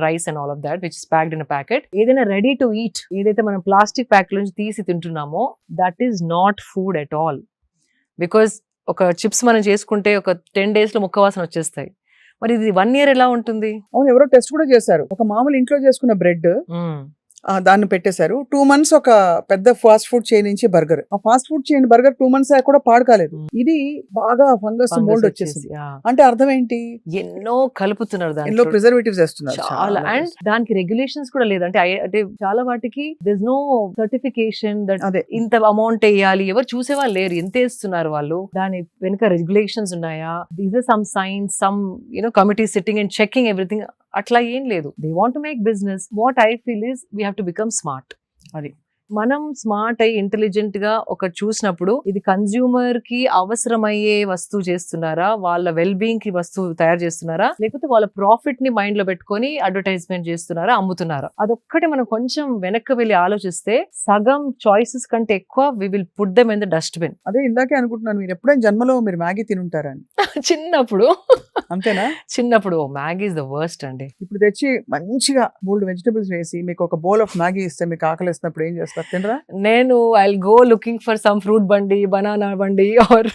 rice and all of that which is packed in a packet. ఏదైనా ready to eat, ఏదైతే మనం plastic pack నుంచి తీసి తింటున్నామో that is not food at all. Because ఒక chips మనం చేసుకుంటే ఒక 10 days లో ముక్క వాసన వచ్చేస్తాయి. మరి ఇది 1 year ఎలా ఉంటుంది? అవును, ఎవరో టెస్ట్ కూడా చేశారు. ఒక మామూలు ఇంట్లో చేసుకున్న బ్రెడ్ దాన్ని పెట్టేశారు. 2 months ఒక పెద్ద ఫాస్ట్ ఫుడ్ చైన్ నుంచి బర్గర్. ఆ fast food chain burger 2 months కూడా పాడు కాలేదు. ఇది బాగా ఫంగస్ మోల్డ్ వచ్చేసింది. అంటే అర్థం ఏంటి? ఎన్నో కలుపుతున్నారు, ఎన్నో దాంట్లో ప్రిజర్వేటివ్స్ వేస్తున్నారు. చాలా. అండ్ దానికి రెగ్యులేషన్స్ కూడా లేదు. అంటే చాలా వాటికి దిస్ నో సర్టిఫికేషన్ దట్ అదే ఇంత అమౌంట్ వేయాలి. ఎవరు చూసేవాళ్ళు లేరు, ఎంత వేస్తున్నారు వాళ్ళు, దాని వెనుక రెగ్యులేషన్స్ ఉన్నాయా, these are some science, some committee sitting and checking everything. అట్లా ఏం లేదు. They want to make business. What I feel is we have to become smart. అది మనం స్మార్ట్ అయ్యి ఇంటెలిజెంట్ గా ఒక చూసినప్పుడు ఇది కన్స్యూమర్ కి అవసరమయ్యే వస్తువు చేస్తున్నారా, వాళ్ళ వెల్ బీయింగ్ కి వస్తువు తయారు చేస్తున్నారా, లేకపోతే వాళ్ళ ప్రాఫిట్ ని మైండ్ లో పెట్టుకొని అడ్వర్టైజ్మెంట్ చేస్తున్నారా, అమ్ముతున్నారా. అదొక్కటి మనం కొంచెం వెనక్కి వెళ్ళి ఆలోచిస్తే సగం చాయిసెస్ కంటే ఎక్కువ we will put them in the dustbin. అదే ఇందాకే అనుకుంటున్నాను, మీరు ఎప్పుడైనా జన్మలో మీరు మ్యాగీ తినుంటారని. చిన్నప్పుడు అంతేనా? చిన్నప్పుడు మ్యాగీ ఇస్ ద వర్స్ట్ అండి. ఇప్పుడు తెచ్చి మంచిగా 3 vegetables వేసి మీకు ఒక బౌల్ ఆఫ్ మ్యాగీ ఇస్తే మీకు ఆకలి వేసినప్పుడు ఏం చేస్తారు? తినరా? నేను I'll go looking for some fruit బండి, బనానా బండి, or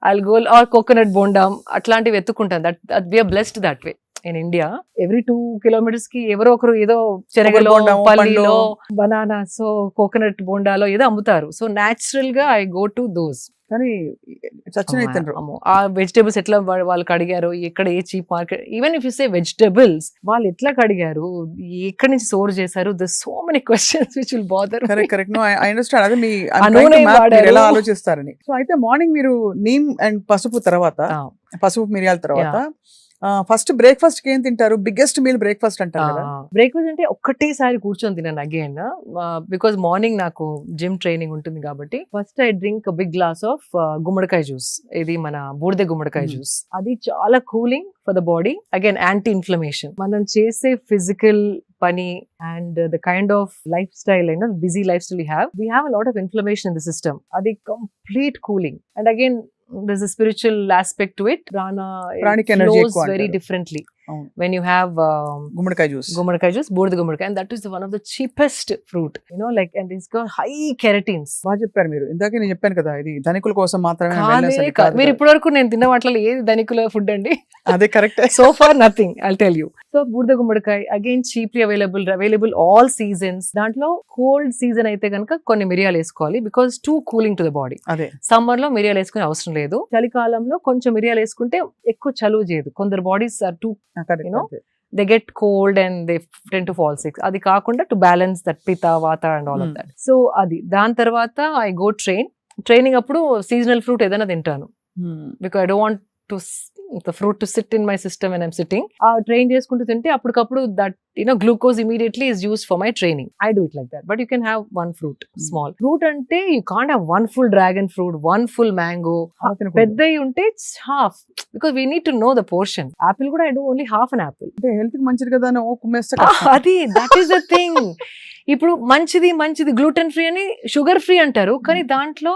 I'll go or coconut బోండాం, అట్లాంటివి ఎత్తుకుంటాను. That we are blessed that way. In India every 2 kilometers కి ఎవరో ఒకరు ఏదో చెరగలో, పల్లిలో, బనానాస్, కోకోనట్ బోండాలో ఏదో అమ్ముతారు. సో న్యాచురల్ గా ఐ గో టు దోస్. కానీ చచ్చిన తినరు. ఆ వెజిటేబుల్స్ ఎట్లా వాళ్ళు కడిగారు, ఎక్కడ ఏ cheap market, even if you say vegetables వాళ్ళు ఎట్లా కడిగారు, ఎక్కడి నుంచి స్టోర్ చేశారు, the so many questions which will bother. Correct. No I understand. అదే మీ ఎలా ఆలోచిస్తారని. సో అయితే మార్నింగ్ మీరు నీమ్ అండ్ పసుపు తర్వాత, పసుపు మిరియాల తర్వాత ఫస్ట్ బ్రేక్ఫాస్ట్ కి ఏం తింటారు? బిగ్గెస్ట్ మీల్ బ్రేక్ఫాస్ట్ అంటారు కదా. బ్రేక్ఫాస్ట్ అంటే ఒక్కటేసారి కూర్చొని తిన్నాను అగైన్, బికాస్ మార్నింగ్ నాకు జిమ్ ట్రైనింగ్ ఉంటుంది కాబట్టి. First I drink big glass of గుమ్మడికాయ జ్యూస్. ఇది మన బూడిద గుమ్మడికాయ జ్యూస్. అది చాలా cooling for the body. Again anti inflammation. మనం చేసే ఫిజికల్ పని and the kind of lifestyle and busy lifestyle we have a lot of inflammation in the system. అది complete cooling. And again there's a spiritual aspect to it. Pranic energy flows very differently when you have gummadikai juice, both the gummadikai, and that is one of the cheapest fruit, like, and it's got high keratins. బాగా చెప్పారు మీరు. ఇందాకే నేను చెప్పాను కదా, ఇది ధనికుల కోసం మాత్రమే. మీరు ఇప్పటివరకు నేను తిన్న వాటిలో ఏది ధనికుల ఫుడ్ అండి? అదే correct. So far nothing, I'll tell you. So బూడిద గుమ్మడికాయ again cheaply available all seasons. దాంట్లో కోల్డ్ సీజన్ అయితే కనుక కొన్ని మిరియాలు వేసుకోవాలి, because two cooling to the body. అదే సమ్మర్ లో మిరియాలు వేసుకునే అవసరం లేదు. చలికాలంలో కొంచెం మిరియాలు వేసుకుంటే ఎక్కువ చలువ చేయదు. కొందరు bodies are too they get cold and they tend to fall sick. అది కాకుండా to balance that pitta, vata and all of that. So అది దాని తర్వాత I go training అప్పుడు సీజనల్ ఫ్రూట్ ఏదైనా తింటాను, because I don't want the fruit to sit in my system when I'm sitting. Train చేసుకుంటూ తింటే అప్పటికప్పుడు that glucose immediately is used for my training. I do it like that. But you can have one fruit, small fruit. అంటే you can't have one full dragon fruit, one full mango. పెద్దవి ఉంటే half, because we need to know the portion. Apple కూడా I do only half an apple. అంటే health కి మంచిది కదా అని కుమ్మేస్తే అది that is the thing. ఇప్పుడు మంచిది గ్లూటెన్ ఫ్రీ అని షుగర్ ఫ్రీ అంటారు, కానీ దాంట్లో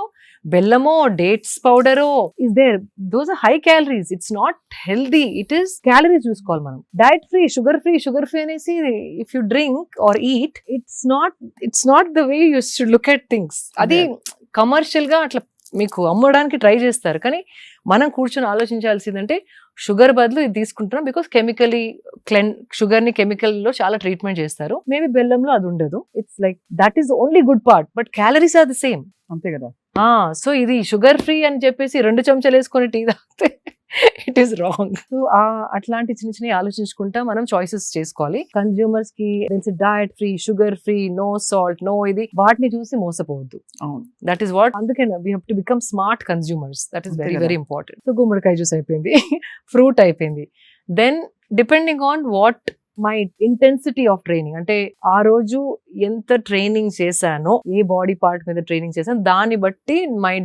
బెల్లమో డేట్స్ పౌడరో is there. Those are high calories. It's not healthy. It is calories చూసుకోవాలి మనం. డైట్ ఫ్రీ, షుగర్ ఫ్రీ అనేసి if you drink or eat, it's not the way you should look at things. అది commercial గా అట్లా మీకు అమ్మడానికి try చేస్తారు, కానీ మనం కూర్చొని ఆలోచించాల్సిందంటే షుగర్ బదులు ఇది తీసుకుంటున్నాం, బికాస్ షుగర్ ని కెమికల్ లో చాలా ట్రీట్మెంట్ చేస్తారు. మేబీ బెల్లంలో అది ఉండదు. It's like that is only good part, but calories are the same. అంతే కదా. సో ఇది షుగర్ ఫ్రీ అని చెప్పేసి 2 చెంచాలు వేసుకొని టీ తాగితే ఇట్ ఈస్ రాంగ్. సో అట్లాంటి చిన్న ఆలోచించుకుంటా మనం చాయిసెస్ చేసుకోవాలి. కన్స్యూమర్స్ కి తెలిసి diet free, sugar free, no salt, no ఇది, వాటిని చూసి మోసపోవద్దు. That is what. అందుకే we have to become smart consumers. That is very very important. So గుమ్మడికాయ జ్యూస్ అయిపోయింది, ఫ్రూట్ అయిపోయింది. Then depending on what my intensity of training, అంటే ఆ రోజు ఎంత ట్రైనింగ్ చేశానో, ఏ బాడీ పార్ట్ మీద ట్రైనింగ్ చేశాను, దాన్ని బట్టి my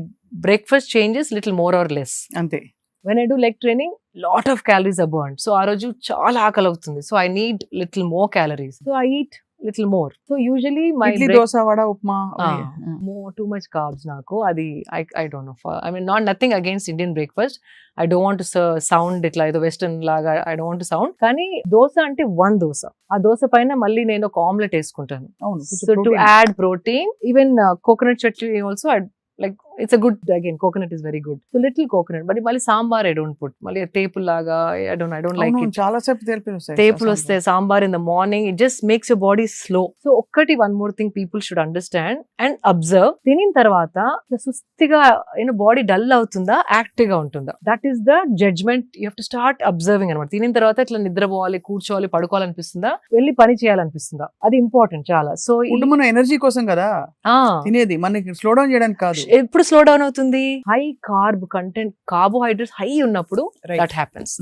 breakfast changes little more or less. అంతే. When I do leg training, lot of calories are burned. So ఆ రోజు చాలా ఆకలి అవుతుంది. So I need little more calories. So I eat little more. So usually my idli, dosa, vada, upma. too much carbs నాకు అది I don't know. I mean nothing against Indian breakfast. I don't want to sound ఇట్లా ఏదో western లాగా I don't want to sound. కానీ దోశ అంటే one dosa, ఆ దోశ పైన మళ్ళీ నేను ఒక ఆమ్లెట్ వేసుకుంటాను. అవును, So to add protein, even coconut chutney also like it's a good, again coconut is very good, so little coconut. But mali sambar I don't put, mali tepul laga I don't like it. చాలా సేపు తేపులు వస్తాయి. Tepul vaste sambar in the morning, it just makes your body slow. So okkati one more thing people should understand and observe, tinin tarvata sustiga body dull avutunda active ga untunda, that is the judgment you have to start observing anamata. Tinin tarvata itla nidra povali, కూర్చోవాలి, పడుకోవాలి అనిపిస్తుందా, వెళ్ళి పని చేయాలనిపిస్తుందా, అది important చాలా. So food మన energy కోసం కదా తినేది, మనకి స్లో డౌన్ చేయడానికి కాదు. ఎప్పుడు స్లో డౌన్ అవుతుంది? High carb content, carbohydrates high ఉన్నప్పుడు that happens.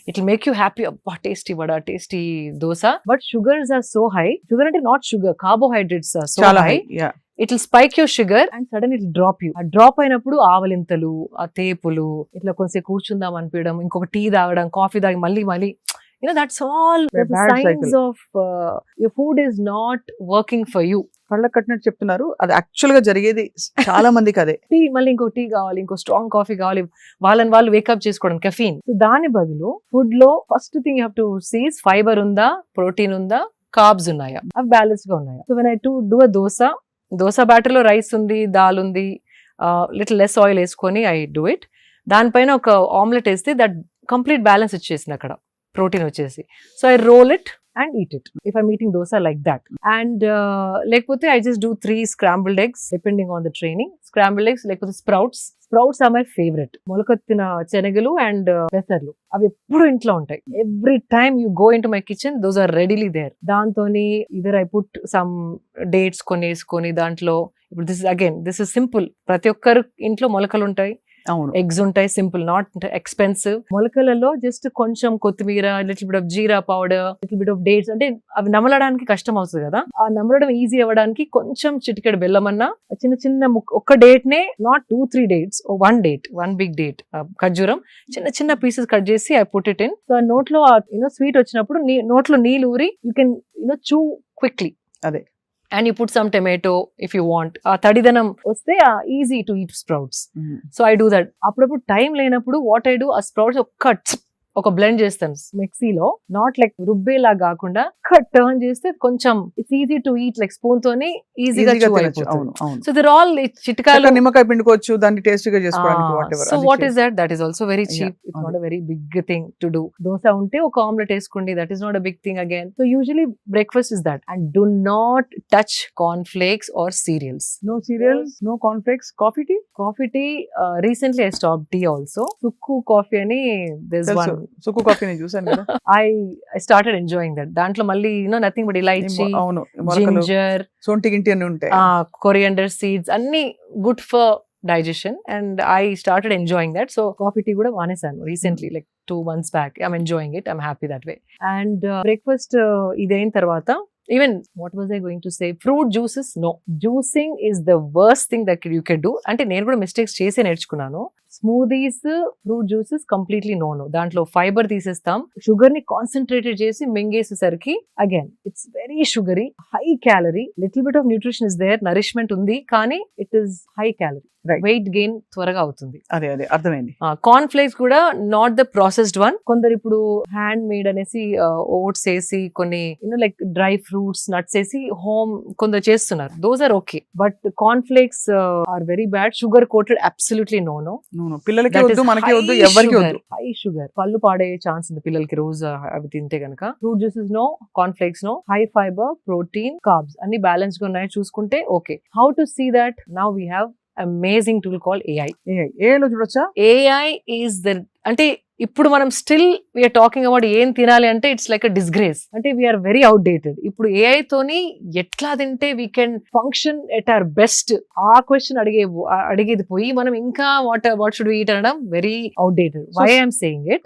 It will make you happy, అబ్బా tasty vada, tasty dosa. But sugars are so high, sugar అంటే not sugar, carbohydrates are so high, it will spike your sugar and sudden it drop you. ఆ drop అయినప్పుడు ఆవలింతలు, ఆ తేపులు, ఇట్లా కొంచెం కూర్చుందాం అనిపించడం, ఇంకొక టీ తాగడం, కాఫీ తాగి మళ్ళీ that's all the signs of your food is not working for you. కళ్ళ కట్టినట్టు చెప్తున్నారు, అది యాక్చువల్ గా జరిగేది చాలా మందికి అదే. టీ మళ్ళీ ఇంకో టీ కావాలి, ఇంకో స్ట్రాంగ్ కాఫీ కావాలి, వాళ్ళని వాళ్ళు వేకప్ చేసుకోవడం, కెఫీన్. దాని బదులు ఫుడ్ లో first thing you have to see fibre ఉందా, ప్రోటీన్ ఉందా, కార్బ్స్ ఉన్నాయా, అవి బ్యాలెన్స్ గా ఉన్నాయా. So when I do a dosa batter లో రైస్ ఉంది, దాల్ ఉంది, లిటిల్ లెస్ ఆయిల్ వేసుకొని ఐ డూ ఇట్. దానిపైన ఒక ఆమ్లెట్ వేస్తే దట్ కంప్లీట్ బ్యాలెన్స్ వచ్చేసింది అక్కడ, ప్రోటీన్ వచ్చేసి. So I roll it and eat it if I'm eating dosa like that. And lekapothe I just do 3 scrambled eggs depending on the training. Scrambled eggs, lekapothe sprouts are my favorite. Molakattina chenagalu and pesarlu avi eppudu intlo untai. Every time you go into my kitchen, those are readily there. Dantoni either I put some dates koni dantlo. This is simple, prati okkaru intlo molakalu untai, eggs ఉంటాయి, simple, not expensive. మొలకలలో just కొంచెం కొత్తిమీర, little bit of jeera powder, little bit of dates, అంటే అవి నమలడానికి కష్టం అవుతుంది కదా, ఆ నమలడం ఈజీ అవ్వడానికి కొంచెం చిటికెడు బెల్లం అన్నా, చిన్న ఒక్క డేట్ నే, not 2-3 dates, one big date, ఖర్జూరం చిన్న పీసెస్ కట్ చేసి I put it in. So నోట్లో స్వీట్ వచ్చినప్పుడు నోట్లో నీళ్ళు ఊరి యూ కెన్ చూ క్విక్లీ. అదే. And you put some tomato if you want. Tadidanam vaste easy to eat sprouts. So I do that. Appudu time lenappudu what I do, a sprouts ఒక blend చేస్తాను మిక్సీలో, not like రుబ్బేలా కాకుండా cut turn చేస్తే కొంచెం it's easy to eat, like spoon తోని ఈజీగా అయిపోతుంది. So there all చిట్కాలు, నిమ్మకాయ పిండుకోవచ్చు దాన్ని టేస్టీగా చేసుకోవడానికి, whatever. So what is that is also very cheap, it's not a very big thing to do. Dosa ఉంటే ఒక ఆమ్లెట్ వేసుకోండి, that is not a big thing again. So usually breakfast is that. And do not touch corn flakes or cereals. No cereals, no corn flakes. Coffee tea recently I stop tea also. సుక్కు coffee అని there's one. Sukku coffee నేను చూసాను కదా. I started enjoying that. దాంట్లో మళ్ళీ nothing but elaichi, ginger, సొంటి గింటి అన్ని ఉంటాయి, కొరియండర్ సీడ్స్, అన్ని good for digestion, and I started enjoying that. So coffee tea kuda manesanu recently, like 2 months back. I'm enjoying it, I'm happy that way. And breakfast idain tarvata, even what was I going to say, fruit juices, no, juicing is the worst thing that you can do. Ante nenu kuda mistakes chese nerchukunnanu. Smoothies, fruit juices completely no. Dantlo fiber తీసేస్తాం, sugar ni concentrated చేసి మింగేసేసరికి again it's very sugary, high calorie, little bit of nutrition is there, nourishment ఉంది, కానీ it is high calorie, right? Weight gain త్వరగా అవుతుంది. అదే అర్థమైంది. Corn flakes కూడా not the processed one. కొందరు ఇప్పుడు హ్యాండ్ మేడ్ అనేసి ఓట్స్ వేసి కొన్ని లైక్ డ్రై ఫ్రూట్స్, నట్స్ వేసి హోమ్ కొందరు చేస్తున్నారు, those are okay. But corn flakes are very bad, sugar coated, absolutely no. పిల్లలకి వద్దు, మనకి వద్దు, ఎవరికి వద్దు. హై షుగర్, పళ్ళు పాడయ్యే ఛాన్స్ ఉంది పిల్లలకి రోజు అవి తింటే గనక. Fruit juices no, corn flakes no, high fibre, protein, carbs అన్ని బ్యాలెన్స్ గా ఉన్నాయి చూసుకుంటే okay. How to see that? Now we have amazing tool called AI. AI లో చూడొచ్చా? AI is the, అంటే ఇప్పుడు మనం స్టిల్ వీఆర్ టాకింగ్ అబౌట్ ఏం తినాలి అంటే ఇట్స్ లైక్ అ డిస్గ్రేస్, అంటే వీఆర్ వెరీ అవుట్డేటెడ్. ఇప్పుడు AI తోని ఎట్లా తింటే we can function at our best, ఆ క్వశ్చన్ అడిగేది పోయి మనం ఇంకా వాట్ షుడ్ వి ఈట్ అనడం very outdated. Why I'm saying it,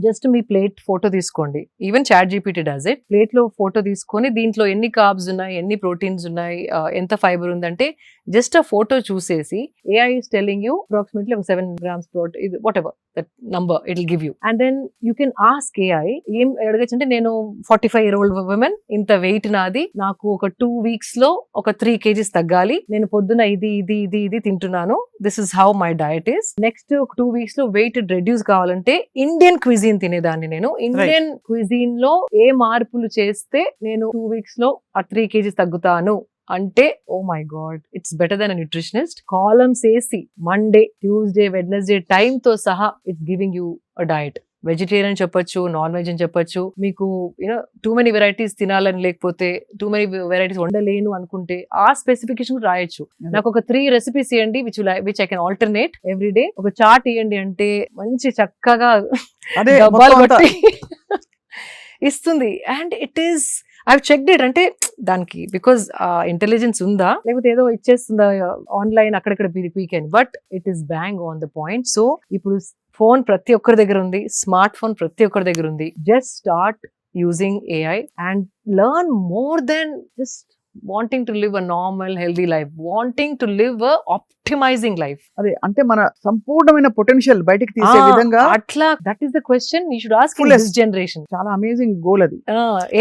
just మీ ప్లేట్ ఫోటో తీసుకోండి, even chat GPT does it. Plate లో ఫోటో తీసుకొని దీంట్లో ఎన్ని కార్బ్స్ ఉన్నాయి, ఎన్ని ప్రోటీన్స్ ఉన్నాయి, ఎంత ఫైబర్ ఉందంటే జస్ట్ ఆ ఫోటో చూసేసి AI is telling you approximately 7 grams protein, whatever that number it will give you, and then you can ask AI ఏం అడగచ్చు అంటే నేను 45-year-old women, ఇంత వెయిట్ నాది, నాకు ఒక 2 weeks లో ఒక 3 kgs తగ్గాలి, నేను పొద్దున ఇది తింటున్నాను, this is how my diet is, next 2 weeks లో వెయిట్ రెడ్యూస్ కావాలంటే ఇండియన్ క్విజిన్ తినేదాన్ని, నేను ఇండియన్ క్విజిన్ లో ఏ మార్పులు చేస్తే నేను 2 weeks లో ఆ 3 kgs తగ్గుతాను అంటే, oh my God, it's better than a nutritionist. Columns వేసి మండే, ట్యూస్డే, వెడ్నెస్డే టైమ్ తో సహా it's giving you a diet. Vegetarian చెప్పొచ్చు, నాన్ వెజ్ అని చెప్పొచ్చు, మీకు యూనో టూ మెనీ వెరైటీస్ తినాలని లేకపోతే టూ మెనీ వెరైటీస్ వండలేను అనుకుంటే ఆ స్పెసిఫికేషన్ రాయొచ్చు. నాకు ఒక 3 recipes ఇవ్వండి which I can alternate every day, ఒక చార్ట్ ఇవ్వండి అంటే మంచి చక్కగా డబ్బాలు బట్టి ఇస్తుంది. And it is I checked it, అంటే దానికి బికాస్ ఇంటెలిజెన్స్ ఉందా లేకపోతే ఏదో ఇచ్చేస్తుందా ఆన్లైన్ అక్కడక్కడ పీకెన్, but it is bang on the point. So ఇప్పుడు ఫోన్ ప్రతి ఒక్కరి దగ్గర ఉంది, స్మార్ట్ ఫోన్ ప్రతి ఒక్కరి దగ్గర ఉంది. Just start using AI and learn more than just wanting to live a normal healthy life, wanting to live a optimizing life. అదే అంటే మన సంపూర్ణమైన పొటెన్షియల్ బయటికి తీసే విధంగా అట్లా, that is the question you should ask in this generation. చాలా amazing goal అది.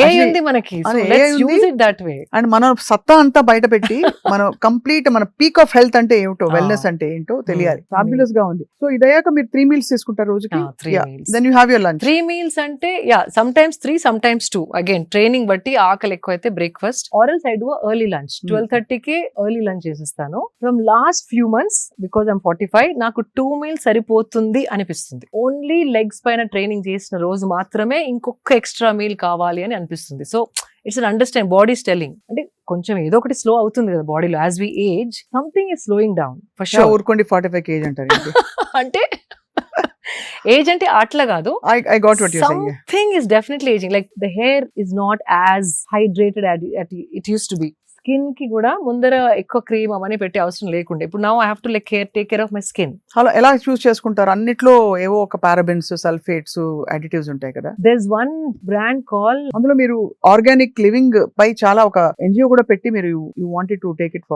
AI ఉంది మనకి, so let's use it that way. And మన సత్తా అంతా బయట పెట్టి మనం కంప్లీట్ మన పీక్ ఆఫ్ హెల్త్ అంటే ఏమిటో, వెల్నెస్ అంటే ఏంటో తెలియాలి. ఫ్యాబులస్ గా ఉంది. సో ఇదయ్యాక మీరు 3 meals తీసుకుంటారు రోజుకి. 3 meals. Then you have your lunch. 3 meals అంటే sometimes 3, sometimes 2. Again training బట్టి ఆకలి ఎక్కువ అయితే breakfast, or else I do early lunch. 12:30కి ఎర్లీ లంచ్ చేసేస్తాను. From last few months because I'm 45, నాకు 2 meals సరిపోతుంది అనిపిస్తుంది. ఓన్లీ లెగ్స్ పైన ట్రైనింగ్ చేసిన రోజు మాత్రమే ఇంకొక ఎక్స్ట్రా మీల్ కావాలి అని అనిపిస్తుంది. So it's an understand, body telling, అంటే కొంచెం ఏదో ఒకటి స్లో అవుతుంది కదా బాడీలో. As we age something is slowing down for sure. ఊరుకోండి 45 kg అంటారు. అంటే ఏజ్ అంటే అట్లా కాదు, I got what you're saying. Something is definitely aging. Like the hair is not as hydrated as it used to be. Skin కి కూడా ముందర ఎక్కువ క్రీమ్ అవన్నీ పెట్టే అవసరం లేకుండా ఇప్పుడు now I have to take care of my skin. అలా ఎలా చూస్ చేసుకుంటారు? అన్నిట్లో ఏవో ఒక పారాబెన్స్, సల్ఫేట్స్, అడిటివ్స్ ఉంటాయి కదా. There's one brand called, అందులో మీరు ఆర్గానిక్ లివింగ్ పై చాలా ఒక NGO కూడా పెట్టి మీరు you wanted to take it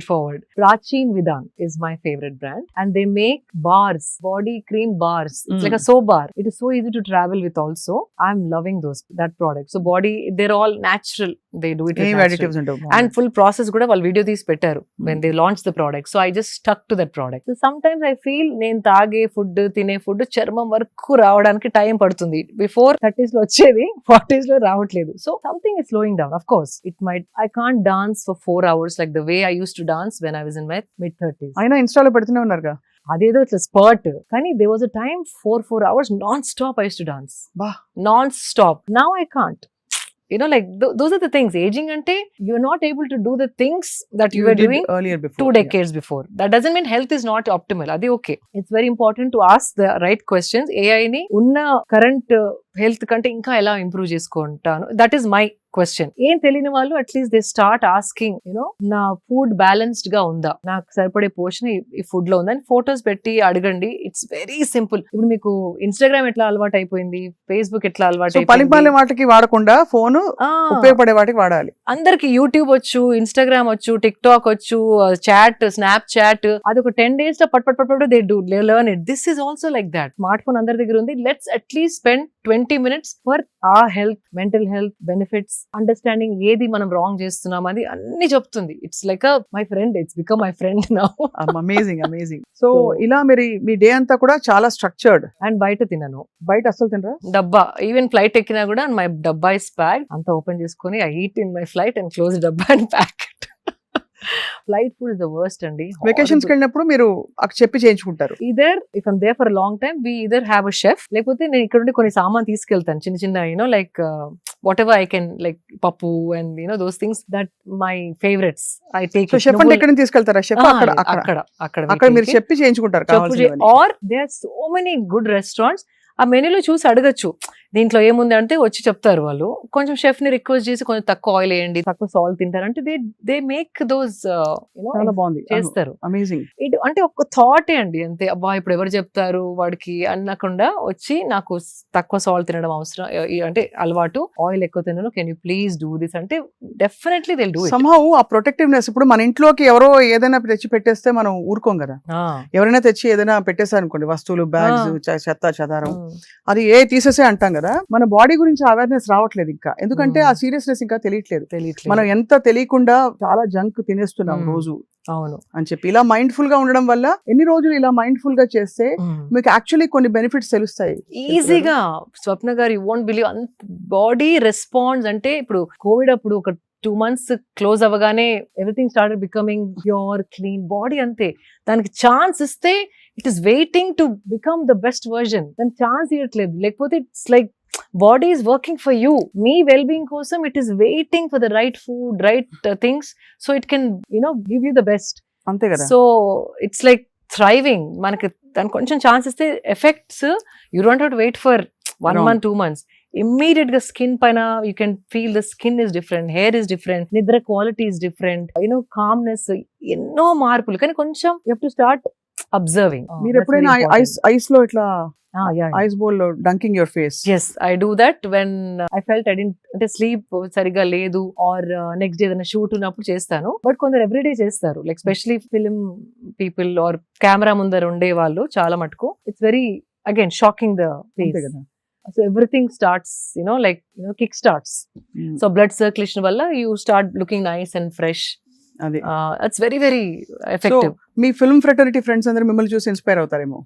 forward. Prachin Vidan is my favorite brand and they make bars, body cream bars. It's like a soap bar. It is so easy to travel with also. I'm loving that product. So body, they're all natural. They do it with natural. Additives ఉంటాయి. And full process కూడా వాళ్ళు video తీసి పెట్టారు when they launched the product. So I just stuck to that product. So sometimes I feel నేను తాగే food, తినే food చర్మం వరకు రావడానికి టైం పడుతుంది. బిఫోర్ 30s లో వచ్చేది 40s లో రావట్లేదు. So something is slowing down. Of course it might, I can't dance for 4 hours like the way I used to dance when I was in my mid-30s. అయినా ఇన్స్టాలో పెడుతూనే ఉన్నారుగా. అదేదో ఇట్లా స్పర్ట్, కానీ there was a time 4 hours non-stop I used to dance. Non-stop. Now I can't. You know, like those are the things. Aging ante you're not able to do the things that you were doing earlier before, 2 decades before. That doesn't mean health is not optimal. Adi okay. It's very important to ask the right questions. AI ni unna current health kante inka ela improve chesukontanu. That is my question. ఏం తెలియని వాళ్ళు at least they start asking, you know నా food balanced గా ఉందా, నాకు సరిపడే పోషన్ ఈ food లో ఉందని ఫోటోస్ పెట్టి అడగండి. It's very simple. ఇప్పుడు మీకు ఇన్స్టాగ్రామ్ ఎట్లా అలవాటు అయిపోయింది, ఫేస్బుక్ ఎట్లా అలవాటు అయిపోయింది, వాటికి వాడకుండా ఫోన్ ఉపయోగపడే వాటికి వాడాలి. అందరికి యూట్యూబ్ వచ్చు, ఇన్స్టాగ్రామ్ వచ్చు, టిక్ టాక్ వచ్చు, చాట్, స్నాప్ చాట్, అది ఒక 10 days లో పట్ they do learn it. This is also like that. Smart phone అందరి దగ్గర ఉంది. Let's at least spend 20 minutes for our health, mental health benefits, understanding ఏది మనం రాంగ్ చేస్తున్నాం అది అన్ని చెప్తుంది. It's like my friend, it's become my friend now. Amazing. So ఇలా మీరు మీ డే అంతా కూడా చాలా స్ట్రక్చర్డ్. అండ్ బయట తినను, బయట అసలు తినరా? డబ్బా, ఈవెన్ ఫ్లైట్ ఎక్కినా కూడా మై డబ్బా ఇస్ ప్యాక్డ్. అంతా ఓపెన్ చేసుకుని I eat in my flight and close డబ్బా and pack it. Flight food is the worst అండి. వెకేషన్స్ కి వెళ్ళినప్పుడు మీరు అక్కడ చెప్పి చేయించుకుంటారు. Either if I'm there for a long time we either have a chef, లేకపోతే నేను ఇక్కడ నుండి కొన్ని సామాన్ తీసుకెళ్తాను చిన్న you know like whatever I can, like pappu and you know those things that my favorites I take. So chef అంటే ఎక్కడ తీసుకెళ్తారా? షెఫ్ అక్కడ మీరు చెప్పి చేయించుకుంటారు కావాల్సిన. Or there are so many good restaurants. ఆ మెనూలో చూసి అడగచ్చు, దీంట్లో ఏముంది అంటే వచ్చి చెప్తారు వాళ్ళు, కొంచెం షెఫ్ ని రిక్వెస్ట్ చేసి కొంచెం తక్కువ ఆయిల్ వేయండి, తక్కువ సాల్ట్ తింటారు అంటే దే మేక్ దోస్ చాలా బాగుంది, చేస్తారు. అమేజింగ్. ఇది అంటే ఒక థాటే అండి అంతే, అబ్బా ఇప్పుడు ఎవరు చెప్తారు వాడికి అనకుండా వచ్చి నాకు తక్కువ సాల్ట్ తినడం అవసరం అంటే అలవాటు, ఆయిల్ ఎక్కువ తినను, can you please do this అంటే definitely they do it. Somehow ఆ ప్రొటెక్టివ్నెస్, ఇప్పుడు మన ఇంట్లోకి ఎవరో ఏదైనా తెచ్చి పెట్టేస్తే మనం ఊరుకోం కదా, ఎవరైనా తెచ్చి ఏదైనా పెట్టేశారు అనుకోండి, వస్తువులు, బ్యాగ్స్, చెత్త చెదారం, అది తీసేసే అంటాం కదా. మన బాడీ గురించి అవేర్నెస్ రావట్లేదు ఇంకా, ఎందుకంటే ఆ సీరియస్నెస్ ఇంకా తెలియట్లేదు. మనం ఎంత తెలియకుండా చాలా జంక్ తినేస్తున్నాం రోజు. అవును అని చెప్పి ఇలా మైండ్ఫుల్ గా ఉండడం వల్ల ఎన్ని రోజులు ఇలా మైండ్ఫుల్ గా చేస్తే మీకు యాక్చువల్లీ కొన్ని బెనిఫిట్స్ తెలుస్తాయి ఈజీగా. Swapna garu, you won't believe, body response అంటే ఇప్పుడు కోవిడ్ అప్పుడు ఒక 2 months క్లోజ్ అవ్వగానే everything started becoming pure clean body. అంతే, దానికి ఛాన్స్ ఇస్తే it is waiting to become the best version. దానికి ఛాన్స్ ఇవ్వట్లేదు, లేకపోతే it's like body is working for you, మీ వెల్ బీయింగ్ కోసం it is waiting for the right food, right things, so it can give you the best. అంతే కదా. So it's like thriving. మనకి దానికి కొంచెం ఛాన్స్ ఇస్తే effects you don't have to wait for 1 month 2 months. Immediate గా skin పైన you can feel the skin is different, hair is different, నిద్ర quality is different, calmness, ఎన్నో మార్పులు. కానీ కొంచెం you have to start observing. మీరు ఎప్పుడైనా ఐస్ లో ఇట్లా ఐస్ బౌల్ లో dunking your face? yes, I do that when I felt I didn't అంటే స్లీప్ సరిగా లేదు ఆర్ నెక్స్ట్ డే ఏదైనా షూట్ ఉన్నప్పుడు చేస్తాను. బట్ కొందరు ఎవ్రీడే చేస్తారు, like specially film people or camera ముందర ఉండే వాళ్ళు చాలా మటుకు. It's very again shocking the face. So everything starts, kick starts. So blood circulation valla you start looking nice and fresh. It's very very effective. So me film fraternity friends అందరూ మిమ్మల్ని చూసి inspire అవుతారేమో.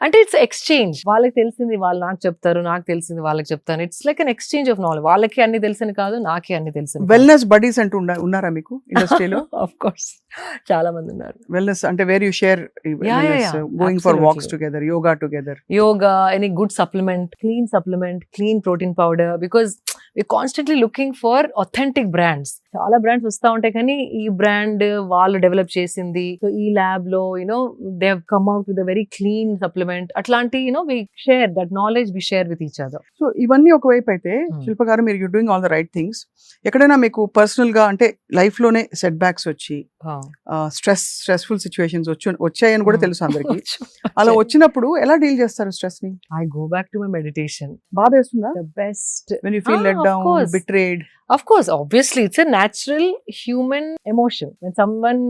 అంటే it's exchange, వాళ్ళకి తెలిసింది వాళ్ళు నాకు చెప్తారు, నాకు తెలిసింది వాళ్ళకి చెప్తాను. It's like an exchange of knowledge. వాళ్ళకి అన్ని తెలిసింది కాదు, నాకే అన్ని తెలిసింది. వెల్నెస్ బడీస్ అంటూ ఉన్నారా మీకు ఇండస్ట్రీలో? ఆఫ్ కోర్స్ చాలా మంది ఉన్నారు. వెల్నెస్ అంటే where you share going for walks together, yoga together, yoga, any good supplement, clean protein powder, because we constantly looking for authentic brands. చాలా బ్రాండ్స్ వస్తా ఉంటాయి, కానీ ఈ బ్రాండ్ వాళ్ళు డెవలప్ చేసింది, సో ఈ ల్యాబ్ లో they have come out with a very clean supplement. అట్లాంటి we share that knowledge, we share with each other. So ఇవన్నీ ఒకవైపు అయితే శిల్ప గారు, మీరు you doing all the right things. ఎక్కడైనా మీకు పర్సనల్ గా అంటే లైఫ్ లోనే సెట్ బ్యాక్స్ వచ్చి స్ట్రెస్ఫుల్ సిచ్యువేషన్స్ వచ్చాయని కూడా తెలుసు అందరికి. అలా వచ్చినప్పుడు ఎలా డీల్ చేస్తారు స్ట్రెస్ ని? I go back to my meditation. బాధ వేస్తుందా? The best. When you feel let down, betrayed. Of course, obviously, it's a natural human emotion. When someone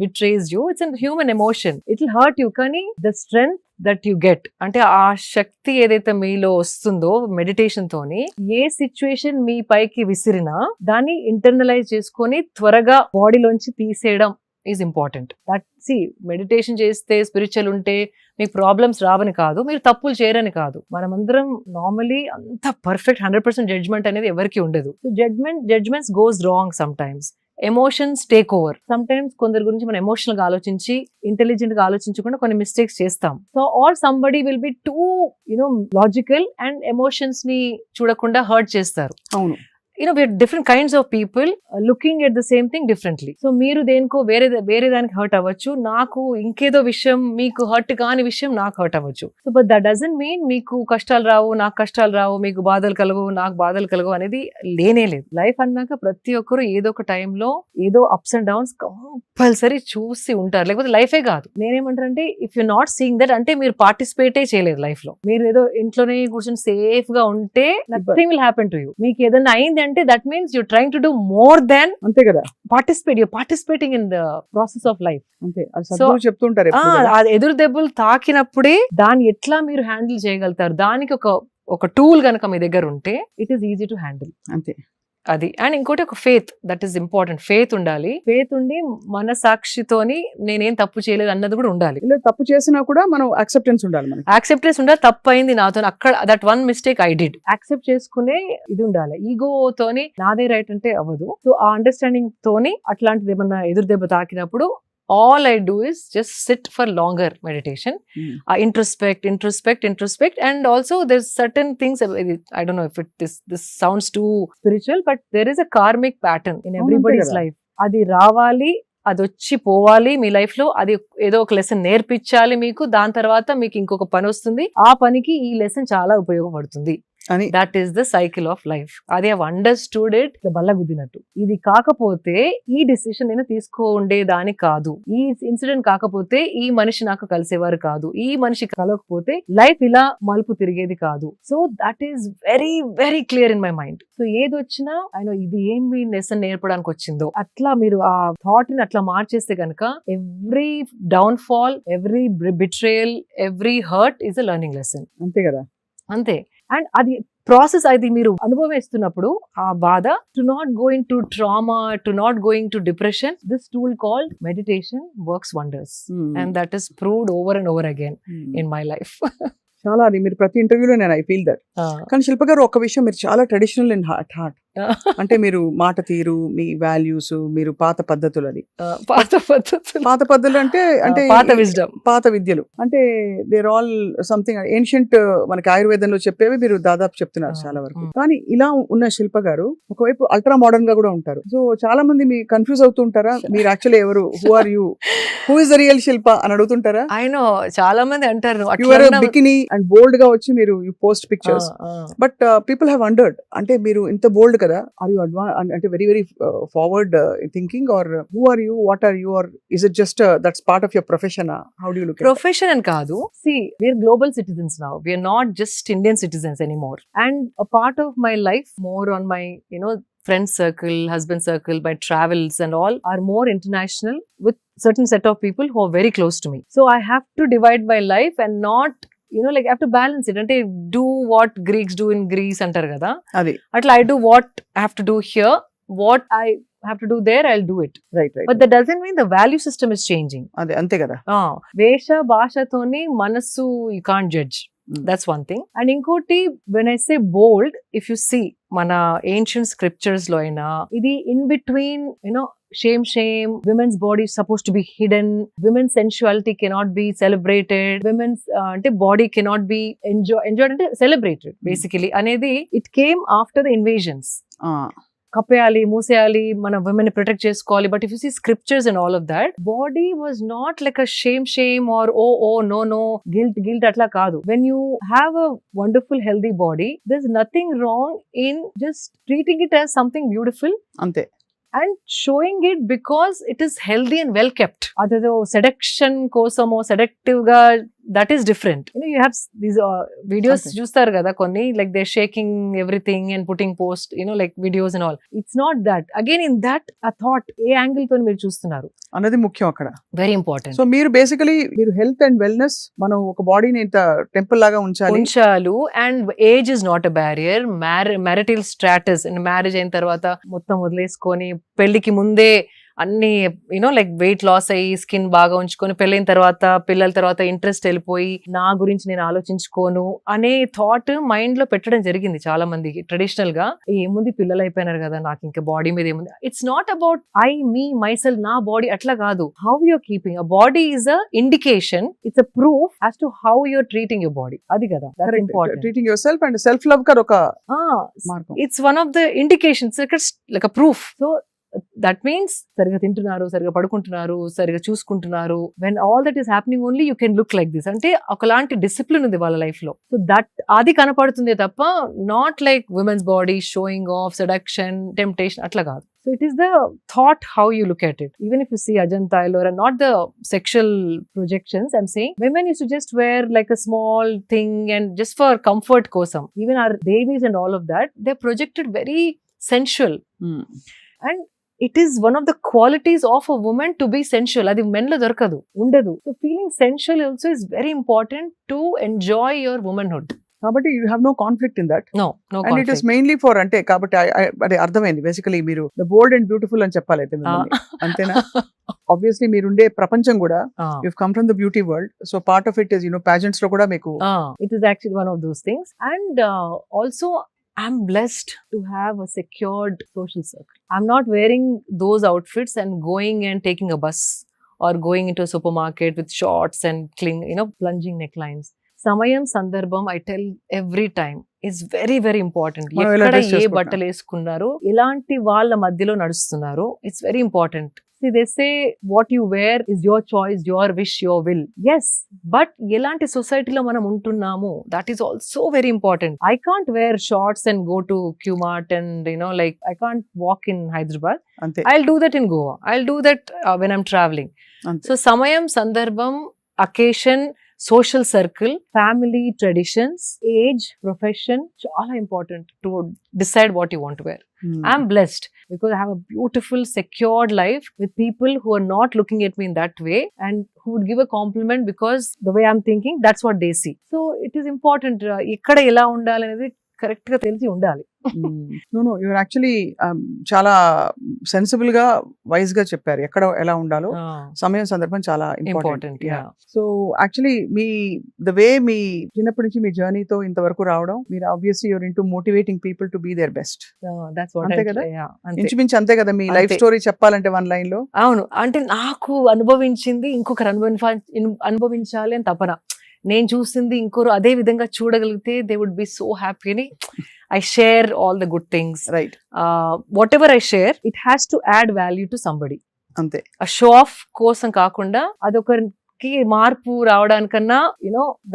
betrays you, it's a human emotion. It'll hurt you, kani the strength that you get, అంటే ఆ శక్తి ఏదైతే మీలో వస్తుందో meditation తోని, ఏ situation మీ పైకి విసిరినా దాన్ని internalise చేసుకొని త్వరగా బాడీలోంచి తీసేయడం ఈజ్ ఇంపార్టెంట్. దట్ మెడిటేషన్ చేస్తే, స్పిరిచువల్ ఉంటే మీకు ప్రాబ్లమ్స్ రావని కాదు, మీరు తప్పులు చేయరని కాదు. మనమందరం నార్మలీ అంత పర్ఫెక్ట్ 100% జడ్జ్మెంట్ అనేది ఎవరికి ఉండదు. Judgements goes wrong sometimes. Emotions take over. Sometimes కొందరి గురించి మనం ఎమోషనల్ గా ఆలోచించి, ఇంటెలిజెంట్ గా ఆలోచించకుండా కొన్ని మిస్టేక్స్ చేస్తాం. So or somebody will be too logical and emotions ని చూడకుండా హర్ట్ చేస్తారు. అవును. we are different kinds of people looking at the same thing differently. So మీరు దేనికో వేరే దానికి హర్ట్ అవ్వచ్చు, నాకు ఇంకేదో విషయం, మీకు హర్ట్ కాని విషయం నాకు హర్ట్ అవ్వచ్చు. So but that doesn't mean మీకు కష్టాలు రావు, నాకు కష్టాలు రావు, మీకు బాధలు కలవు, నాకు బాధలు కలవు అనేది లేనే లేదు. లైఫ్ అన్నాక ప్రతి ఒక్కరు ఏదో ఒక టైంలో ఏదో అప్స్ అండ్ డౌన్స్ కంపల్సరీ చూసి ఉంటారు, లేకపోతే లైఫే కాదు. నేనేమంటానంటే, if you not seeing that, అంటే మీరు పార్టిసిపేటే చేయలేదు లైఫ్ లో. మీరు ఏదో ఇంట్లోనే కూర్చొని సేఫ్ గా ఉంటే nothing will happen to you. మీకు ఏదైనా అయింది అంటే that means you're trying to do more than అంతే కదా participate. You're participating in the process of life. అంతే. అది సద్గురు చెప్తుంటారు. ఎదురు దెబ్బలు తాకినప్పుడే దాన్ని ఎట్లా మీరు హ్యాండిల్ చేయగలుగుతారు, దానికి ఒక టూల్ గనక మీ దగ్గర ఉంటే it is easy to handle. అంతే. అది. అండ్ ఇంకోటి ఒక faith, that is important. Faith ఉండాలి. ఫేత్ ఉండి మన సాక్షితోని నేనేం తప్పు చేయలేదు అన్నది కూడా ఉండాలి. ఇలా తప్పు చేసినా కూడా మనం యాక్సెప్టెన్స్ ఉండాలి. మనకి యాక్సెప్టెన్స్ ఉండాలి. తప్పు అయింది నాతో, అక్కడ that one mistake I did, accept చేసుకునే ఇది ఉండాలి. ఈగో తోని నాదే రైట్ అంటే అవ్వదు. సో ఆ అండర్స్టాండింగ్ తోని అట్లాంటిది ఏమన్నా ఎదురు దెబ్బ తాకినప్పుడు all I do is just sit for longer meditation. Introspect, and also there's certain things, I don't know if this sounds too spiritual, but there is a karmic pattern in everybody's life. Adi ravali, అది వచ్చి పోవాలి మీ life లో. అది ఏదో ఒక lesson నేర్పించాలి మీకు. దాని తర్వాత మీకు ఇంకొక పని వస్తుంది, ఆ పనికి ఈ లెసన్ చాలా ఉపయోగపడుతుంది. అని that is the cycle of life. అది హావ్ అండర్స్టూడ్ ఇట్ బల్ల గుద్దినట్టు. ఇది కాకపోతే ఈ డెసిషన్ నేను తీసుకోండేదాని కాదు, ఈ ఇన్సిడెంట్ కాకపోతే ఈ మనిషి నాకు కలిసేవారు కాదు, ఈ మనిషి కలవకపోతే లైఫ్ ఇలా మలుపు తిరిగేది కాదు. So that is very very clear in my mind. So ఏది వచ్చినా ఆయన ఇది ఏమి లెసన్ నేర్పడానికి వచ్చిందో అట్లా మీరు ఆ థాట్ ని అట్లా మార్చేస్తే కనుక every downfall, every betrayal, every hurt is a learning lesson. అంతే కదా. అంతే. అండ్ అది ప్రాసెస్, అది మీరు అనుభవిస్తున్నప్పుడు ఆ బాధ, to not going to trauma, to not going to depression, this tool called meditation works wonders. And that is proved over and over again in my life. చాలా అది మీరు ప్రతి ఇంటర్వ్యూలో నేను ఐ ఫీల్ దట్. కానీ శిల్ప గారు ఒక విషయం, మీరు చాలా ట్రెడిషనల్ ఇన్ హార్ట్. అంటే మీరు మాట తీరు, మీ వాల్యూస్, మీరు పాత పద్ధతులు, అది పాత పద్ధతులు అంటే అంటే పాత విజ్డమ్, పాత విద్యలు, అంటే దేర్ ఆల్ సంథింగ్ ఏన్షియంట్ మనకి ఆయుర్వేదంలో చెప్పేవి మీరు దాదాపు చెప్తున్నారు చాలా వరకు. కానీ ఇలా ఉన్న శిల్ప గారు ఒకవైపు అల్ట్రా మోడర్న్ గా కూడా ఉంటారు. సో చాలా మంది మీ కన్ఫ్యూజ్ అవుతూ ఉంటారా, మీరు యాక్చువల్లీ ఎవరు, who are you, who is the real Shilpa అని అడుగుతుంటారా? ఆయన చాలా మంది అంటారు యువర్ బికినీ అండ్ బోల్డ్ గా వచ్చి మీరు you post pictures, but people have wondered, అంటే మీరు ఇంత బోల్డ్ కదా, ఆర్ యూ అంటే very very forward thinking, or who are you, what are you, or is it just that's part of your profession? How do you look? Profession అని కాదు. See, we are global citizens now. We are not just Indian citizens anymore. And a part of my life, more on my, friend circle, husband circle, my travels and all are more international with certain set of people who are very close to me. So I have to divide my life and not, like I have to balance it. Ante do what Greeks do in Greece antar kada. Adi. Atla I do what I have to do here. What I have to do there, I'll do it. Right. But that doesn't mean the value system is changing. Ade ante kada. Vesha bhashatoni manassu you can't judge. That's one thing. And inkoti, when I say bold, if you see mana ancient scriptures lo aina idi in between, shame, women's body is supposed to be hidden, women's sensuality cannot be celebrated, women's body cannot be enjoyed ante celebrated basically anedi it came after the invasions. కప్పేయాలి, మూసేయాలి, మన women ని protect చేసుకోవాలి. But if you see scriptures and all of that, body was not like a shame or oh no guilt అట్లా కాదు. When you have a wonderful healthy body, there is nothing wrong in just treating it as something beautiful అంతే, and showing it because it is healthy and well kept. అదేదో seduction కోసమో seductive గా, that is different. You have these videos చూస్తారు కదా కొన్ని, like they shaking everything and putting post, like videos and all. It's not that. Again in that ఆ thought ఏ angle తో మీరు చూస్తున్నారు అన్నది ముఖ్యం అక్కడ, వెరీ ఇంపార్టెంట్. సో మీరు బేసికలీ మీరు హెల్త్ అండ్ వెల్నెస్, మనం ఒక బాడీని ఇంత టెంపుల్ లాగా ఉంచాలి. And age is not a barrier. Marital status, marriage అయిన తర్వాత మొత్తం వదిలేసుకొని, పెళ్లికి ముందే అన్ని లైక్ వెయిట్ లాస్ అయ్యి స్కిన్ బాగా ఉంచుకొని, పెళ్ళైన తర్వాత పిల్లల తర్వాత ఇంట్రెస్ట్ వెళ్ళిపోయి నా గురించి నేను ఆలోచించుకోను అనే థాట్ మైండ్ లో పెట్టడం జరిగింది చాలా మందికి. ట్రెడిషనల్ గా ఏముంది, పిల్లలు అయిపోయినారు కదా, నాకు ఇంకా బాడీ మీద ఏముంది. It's not about me myself, నా బాడీ అట్లా కాదు. How you're keeping a body is a indication, it's a proof as to how you're treating your body. అది కదా important. Treating yourself and self love కదా ఒక మార్గం. It's one of the indications, like a proof. So that means సరిగా తింటున్నారు, సరిగా పడుకుంటున్నారు, సరిగా చూసుకుంటున్నారు. When all that is happening only you can look like this. అంటే ఒకలాంటి డిసిప్లిన్ ఉంది వాళ్ళ లైఫ్ లో. సో దట్ అది కనపడుతుంది తప్ప not like women's body showing off, seduction, temptation అట్లా కాదు. So it is the thought how you look at it. Even if you see Ajanta, Ellora, not the sexual projections, I'm saying women used to just wear like a small thing and just for comfort kosam. Even our babies and all of that, they're projected very sensual. And it is one of the qualities of a woman to be sensual. Adi men lo dorkadu, undadu. So feeling sensual also is very important to enjoy your womanhood. కాబట్టి you have no conflict in that. No and it is mainly for, అంటే కాబట్టి అదే అర్థమైంది. Basically మీరు the bold and beautiful అని చెప్పాలి అయితే అంతేనా? ఆబ్వియస్లీ మీరుండే ప్రపంచం కూడా you come from the beauty world. So part of it is pageants లో కూడా మీకు it is actually one of those things. And also I'm blessed to have a secured social circle. I'm not wearing those outfits and going and taking a bus or going into a supermarket with shorts and plunging necklines. Samayam Sandarbham, I tell every time, is very very important. ఎక్కడ ఏ బట్టలు వేసుకున్నారు, ఎలాంటి వాళ్ళ మధ్యలో నడుస్తున్నారు, it's very important. See, they say what you wear is your choice, your wish, your will. Yes, but elanti society lo manam untunnamu, that is also very important. I can't wear shorts and go to Qmart and like I can't walk in Hyderabad. అంతే I'll do that in Goa. I'll do that when I'm traveling. అంతే So samayam, sandarbham, occasion, social circle, family, traditions, age, profession, chala important to decide what you want to wear. Hmm. I'm blessed because I have a beautiful, secured life with people who are not looking at me in that way and who would give a compliment because the way I'm thinking, that's what they see. So it is important. Ikkada ela undali anedi correct ga telisi undali. No you're actually చాలా sensible గా wise గా చెప్పారు ఎక్కడ ఎలా ఉండాలో సమయం సందర్భం చాలా important Important, yeah. So actually మీ ద వే మీ చిన్నప్పటి నుంచి మీ జర్నీతో ఇంతవరకు రావడం మీరు obviously your into motivating people to be their best That's what అంతే I కదా? yeah, అంతే. ఇంచుమించు అంతే కదా మీ లైఫ్ అంతే. స్టోరీ చెప్పాలంటే వన్ లైన్ లో అవును, అంటే నాకు అనుభవించింది ఇంకొకరు అనుభవించాలి అని తపన. నేను చూసింది ఇంకొకరు అదే విధంగా చూడగలిగితే they would be so happy అని I share all the good things. Right whatever I share it has to add value to somebody. అంతే ఆ షో ఆఫ్ కోసం కాకుండా అదొకరికి మార్పు రావడానికన్నా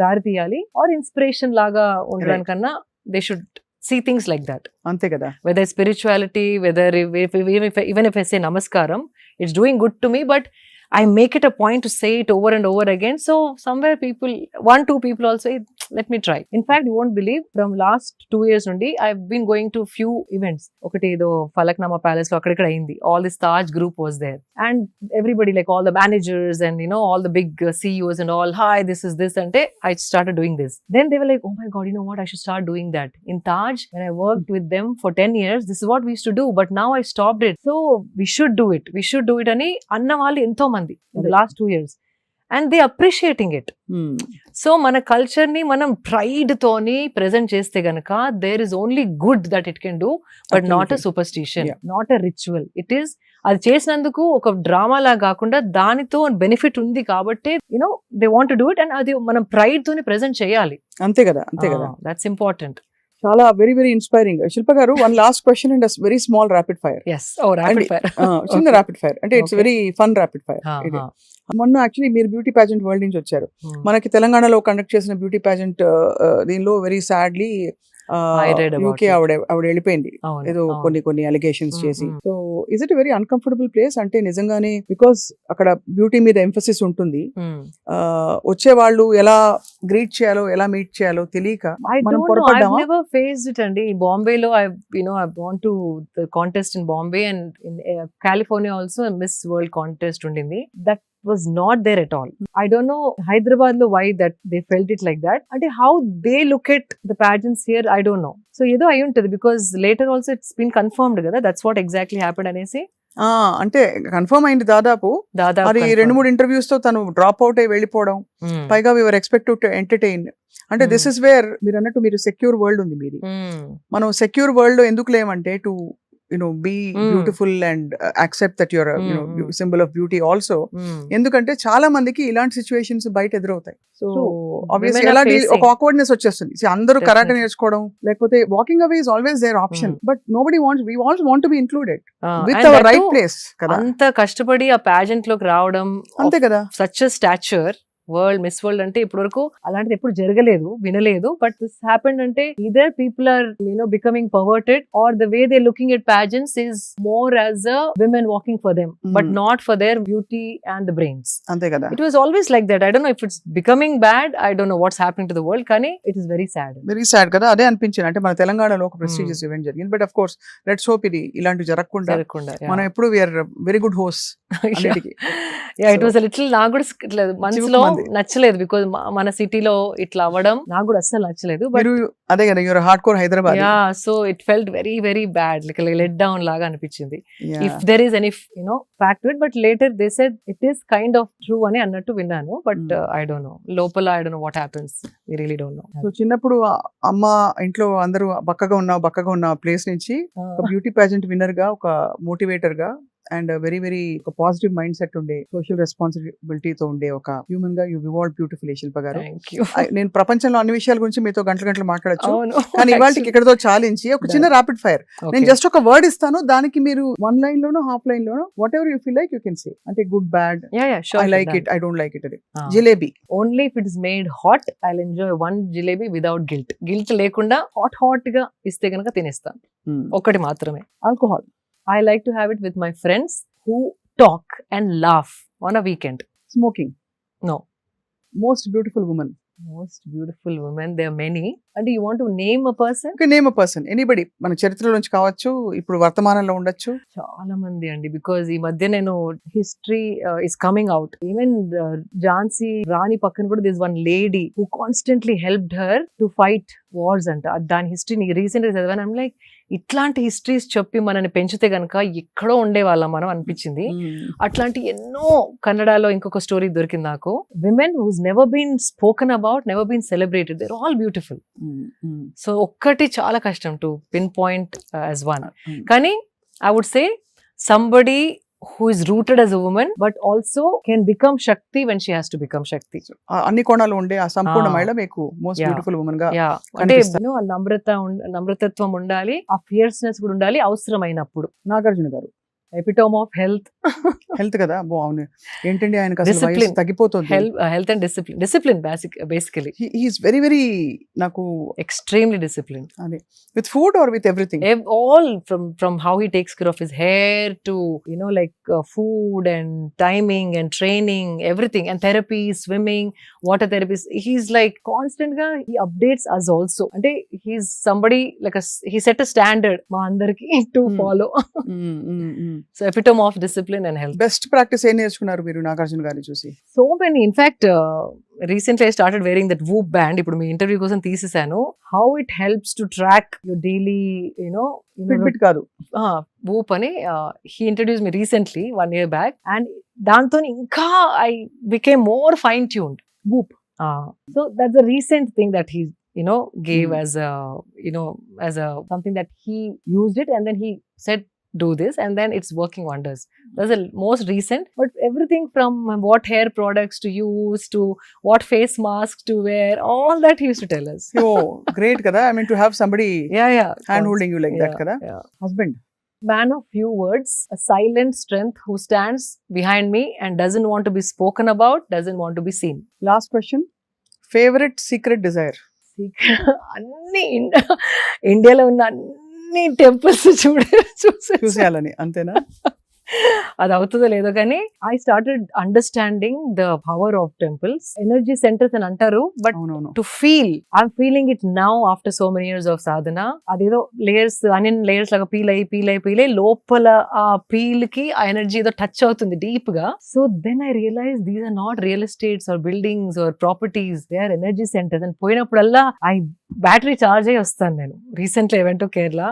దారి తీయాలి, ఆర్ ఇన్స్పిరేషన్ లాగా ఉండడానికన్నా they should see things like that. అంతే కదా. Whether spirituality, whether even if I say namaskaram, it's doing good to me, but I make it a point to say it over and over again. So somewhere people, 1-2 people also, let me try. In fact, you won't believe, from last 2 years nundi, I've been going to few events. Okati edo Falaknama Palace lo akkada ayindi. All this Taj group was there. And everybody, like all the managers and all the big CEOs and all, hi, this is this. And I started doing this. Then they were like, oh my God, you know what? I should start doing that. In Taj, when I worked with them for 10 years, this is what we used to do. But now I stopped it. So we should do it. We should do it. Ani anna vallu entho mandi in the last 2 years. And they appreciating it. So మన culture ని మనం pride తోని present చేస్తే గనక there is only good that it can do, but not a superstition, not a ritual. It is, అది చేసినందుకు ఒక drama లా కాకుండా దానితో బెనిఫిట్ ఉంది కాబట్టి they want to do it, and అది మనం ప్రైడ్ తోని ప్రెజెంట్ చేయాలి. అంతే కదా, అంతే కదా. That's important. చాలా వెరీ వెరీ ఇన్స్పైరింగ్. శిల్ప గారు, one last question and very small rapid fire. Rapid fire, చిన్న ర్యాపిడ్ ఫైర్, అంటే it's very fun rapid fire. మొన్న యాక్చువల్లీ మీరు బ్యూటీ పాజెంట్ వరల్డ్ నుంచి వచ్చారు. మనకి తెలంగాణలో కండక్ట్ చేసిన బ్యూటీ పాజెంట్ దీనిలో వెరీ సాడ్లీ యూకే ఆవిడ వెళ్ళిపోయింది ఏదో కొన్ని అలిగేషన్స్ చేసి. So is it very uncomfortable place? అంటే నిజంగానే, బికాస్ అక్కడ బ్యూటీ మీద ఎంఫసిస్ ఉంటుంది, వచ్చే వాళ్ళు ఎలా గ్రీట్ చేయాలో ఎలా మీట్ చేయాలో తెలియక మనం పొరపడ్డామా? I've never faced it అండి. బాంబేలో I've gone to the contest in Bombay, and in California also Miss World contest ఉండింది. That was not there at all. I don't know Hyderabad lo why that they felt it like that. And how they look at the pageants here, I don't know. So ఏదో అయి ఉంటుంది, because later also it's been confirmed కదా, that's what exactly happened అనేసి. అంటే confirm అయింది దాదాపు. అది 2-3 interviews తో తను డ్రాప్ అవుట్ అయి వెళ్ళిపోవడం. పైగా వి వర్ ఎక్స్పెక్ట్ టు ఎంటర్టైన్. అంటే దిస్ ఇస్ వేర్ మీరు అన్నట్టు మీరు సెక్యూర్ వరల్డ్ ఉంది మీది. మనం సెక్యూర్ వరల్డ్ లో ఎందుకు లేమంటే to be beautiful and accept that you're a symbol of beauty also. ఎందుకంటే చాలా మందికి ఇలాంటి సిచ్యువేషన్స్ బయట ఎదురవుతాయి. సో ఆబ్వియస్లీ ఎలా ఒక ఆక్వర్డ్నెస్ వచ్చేస్తుంది. అందరూ కరాటే నేర్చుకోవడం, లేకపోతే walking away is always there option, but nobody wants, we all want to be included with our right place కదా. అంత కష్టపడి ఆ పాజెంట్ లోకి రావడం, అంతే కదా. Such a stature, world miss world అంటే ఇప్పటి వరకు అలాంటిది ఎప్పుడు జరగలేదు, వినలేదు. బట్ దిస్ హ్యాపెండ్ అంటే either people are becoming perverted, or the way they looking at pageants is more as a women walking for them, but not for their beauty and the brains. అంతే కదా. It was always like that. I don't know if it's becoming bad. I don't know what's happening to the world. కానీ it is very sad. Very sad కదా. అదే అనిపించింది. అంటే మన తెలంగాణలో ఒక ప్రెస్టీజియస్ ఈవెంట్ జరిగింది, but of course let's hope ఇది ఇలాంటి జరగకుండా మనం ఎప్పుడు we are very good host అన్నిటికీ. Yeah, it was a little, నాకు కూడా మనసులో నచ్చలేదు, బికాజ్ మన సిటీలో ఇట్లా అవ్వడం నాకు కూడా అస్సలు నచ్చలేదు. బట్ అదే కదా, your hard core Hyderabad. Yeah, so it felt very very bad, like let down లాగా అనిపించింది. If there is any fact to it, but later they said it is kind of true అని అన్నట్టు విన్నాను. బట్ ఐ డోంట్ నో, లోపల I don't know what happens, we really don't know. So చిన్నప్పుడు అమ్మ ఇంట్లో అందరూ బక్కగా ఉన్న ప్లేస్ నుంచి ఒక బ్యూటీ పాజెంట్ విన్నర్ గా, ఒక మోటివేటర్ గా అండ్ వెరీ వెరీ ఒక పాజిటివ్ మైండ్ సెట్ ఉండే సోషల్ రెస్పాన్సిబిలిటీతో ఉండే ఒక హ్యూమన్ గా యూ వివాల్వ్ బ్యూటిఫుల్లీ శిల్ప గారు. Thank you. నేను ప్రపంచంలో అన్ని విషయాల గురించి మీతో గంటలు మాట్లాడచ్చు, అవును. కానీ ఇవాళకి ఇక్కడతో చాలించి ఒక చిన్న ర్యాపిడ్ ఫైర్ నేను జస్ట్ ఒక వర్డ్ ఇస్తాను, దానికి మీరు 1 లైన్ లోనో హాఫ్ లైన్ లోనో whatever you feel like you can say, అంటే good bad, I like it, I don't like it. అది jalebi. Only if it is made hot I will enjoy 1 jalebi without guilt లేకుండా hot గా ఇస్తే కనుక తినేస్తాను. ఒకటి మాత్రమే. Alcohol. I like to have it with my friends who talk and laugh on a weekend. Smoking. No. Most beautiful woman. Most beautiful women, there are many. And you want to name a person? Okay, name a person. Anybody. మన చరిత్రలోంచి కావచ్చు, ఇప్పుడు వర్తమానంలో ఉండొచ్చు. చాలా మంది అండి, because ఈ మధ్య నేను history is coming out. Even Jhansi Rani పక్కన కూడా this one lady who constantly helped her to fight wars అంట. దాని హిస్టరీ రీసెంట్ గా చదివాను. ఐమ్ లైక్, ఇట్లాంటి హిస్టరీస్ చెప్పి మనని పెంచితే గనక ఎక్కడో ఉండేవాళ్ళం మనం అనిపించింది. అట్లాంటి ఎన్నో కన్నడలో ఇంకొక స్టోరీ దొరికింది నాకు. Women who's never been spoken about, never been celebrated, they're all beautiful. So ఒక్కటి చాలా కష్టం to pinpoint as one. కానీ I would say somebody who is rooted as a woman but also can become Shakti when she has to become Shakti. అన్ని కోణాలు ఉండే ఆ సంపూర్ణ మహిళ మీకు మోస్ట్ బ్యూటిఫుల్ వుమన్ గా అంటే నమ్రతత్వం ఉండాలి, ఆ ఫియర్స్నెస్ కూడా ఉండాలి అవసరమైనప్పుడు. నాగార్జున గారు ఎపిటోమ్ ఆఫ్ హెల్త్ కదా. అవును, ఏంటండి ఆయనకు అసలు వయసు తగ్గిపోతుంది. Health and discipline basically he is very very నాకు ఎక్స్ట్రీమ్లీ డిసిప్లిన్. అదే with food or with everything, all from how he takes care of his hair to like food and timing and training, everything, and therapy, swimming, water therapy. He's like constant ga he updates us also. Ante he's somebody like he set a standard ma andarki to follow. So epitome of discipline and health. Best practice ఏం నేర్చుకున్నారు మీరు నాగార్జున గారిని చూసి? So many. In fact, recently I started wearing that Whoop band. ఇప్పుడు మీ interview కోసం తీసేసాను. How it helps to track your daily, Fitbit కాదు, Whoop అని he introduced me recently 1 year back, and దాంతో ఇంకా I became more fine tuned. Whoop. So that's a recent thing that he gave as a as a something that he used it and then he said do this and then it's working wonders. That's the most recent, but everything from what hair products to use to what face mask to wear, all that he used to tell us. Oh, great kada. I mean to have somebody hand holding you like that kada. Husband. Man of few words, a silent strength who stands behind me and doesn't want to be spoken about, doesn't want to be seen. Last question. Favorite secret desire? అన్ని ఇండియాలో ఉన్న అన్ని temples చూసేయాలని, అంతేనా? అది అవుతుందో లేదో కానీ I started understanding the power of temples. Energy centres అని అంటారు, but to feel I'm feeling it now after so many years of sadhana. అదేదో లేయర్స్ అనియన్ లేయర్స్ లాగా పీల్ అయ్యి లోపల ఆ పీల్ కి ఆ ఎనర్జీ ఏదో టచ్ అవుతుంది డీప్ గా. So then I realise these are not real estates or buildings or properties, they are energy centres. And పోయినప్పుడల్లా బ్యాటరీ చార్జ్ అయ్యి వస్తాను నేను. Recently I went to Kerala,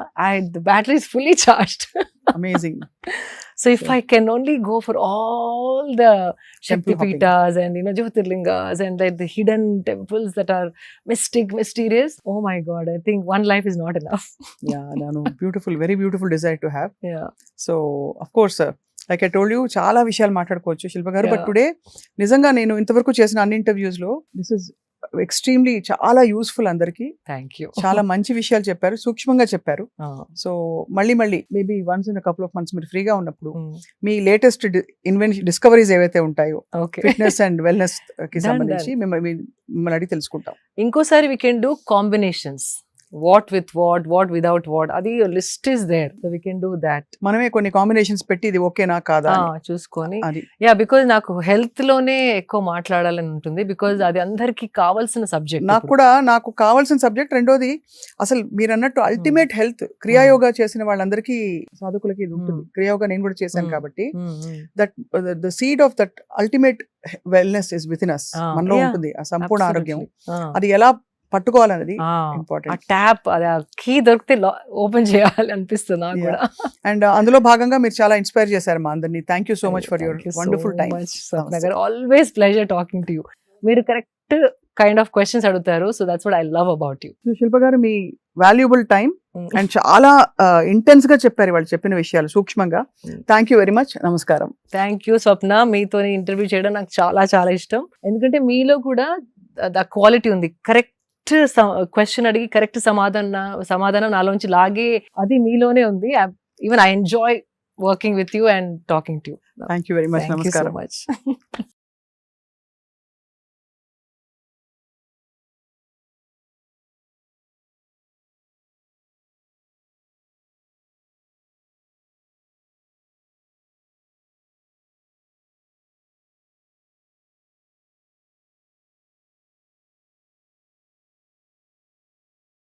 the battery is fully charged. Amazing. So if I can only go for all the Shakti Peethas and Jyotirlingas and like the hidden temples that are mysterious, oh my God, I think one life is not enough. Yeah, no, beautiful, very beautiful desire to have. Yeah. So of course, like I told you, చాలా విషయాలు మాట్లాడుకోవచ్చు శిల్ప గారు. But today నిజంగా నేను ఇంతవరకు చేసిన అన్ని interviews లో దిస్ ఇస్ ఎక్స్ట్రీమ్లీ చాలా యూస్ఫుల్. అందరికి థ్యాంక్ యూ. చాలా మంచి విషయాలు చెప్పారు, సూక్ష్మంగా చెప్పారు. సో మళ్ళీ maybe once in couple of months మీరు ఫ్రీగా ఉన్నప్పుడు మీ లేటెస్ట్ డిస్కవరీస్ ఏవైతే ఉంటాయో ఫిట్నెస్ అండ్ వెల్నెస్ కి సంబంధించి మిమ్మల్ని అడిగి తెలుసుకుంటాం. ఇంకోసారి we can do combinations, what with what without what, అది list is there, so we can do that. మనమే కొన్ని కాంబినేషన్స్ పెట్టి ఇది ఓకేనా కాదా చూసుకొని. బికాజ్ నాకు హెల్త్ లోనే ఎక్కువ మాట్లాడాలని ఉంటుంది, బికాజ్ అది అందరికి కావాల్సిన సబ్జెక్ట్. నాకు కావాల్సిన సబ్జెక్ట్. రెండోది అసలు మీరు అన్నట్టు అల్టిమేట్ హెల్త్ క్రియాయోగా చేసిన వాళ్ళందరికీ సాధకులకి ఉంటుంది. క్రియాయోగా నేను కూడా చేశాను కాబట్టి that the seed of that ultimate wellness is with in us, మనలో ఉంటుంది ఆ సంపూర్ణ ఆరోగ్యం. అది ఎలా పట్టుకోవాలనేది ఇంపార్టెంట్. ట్యాప్ అది కీ దొరికితే ఓపెన్ చేయాలి అనిపిస్తుంది నాకు కూడా. అండ్ అందులో భాగంగా మీరు చాలా ఇన్స్పైర్ చేశారు మా అందరినీ. Thank you so much for your wonderful time. Always pleasure talking to you. మీరు కరెక్ట్ కైండ్ ఆఫ్ క్వశ్చన్స్ అడుగుతారు, so that's what I love about you. Shilpa garu, మీ వాల్యుబుల్ టైం అండ్ చాలా ఇంటెన్స్ గా చెప్పారు వాళ్ళు చెప్పిన విషయాలు సూక్ష్మంగా. Thank you very much. నమస్కారం. థ్యాంక్ యూ స్వప్న, మీతో ఇంటర్వ్యూ చేయడం నాకు చాలా చాలా ఇష్టం. ఎందుకంటే మీలో కూడా ద క్వాలిటీ ఉంది. కరెక్ట్ క్వశ్చన్ అడిగి కరెక్ట్ సమాధానం నాలోంచి లాగే అది మీలోనే ఉంది. Even I enjoy working with you and talking to you. Thank you very much. Thank you so నమస్కారం. much.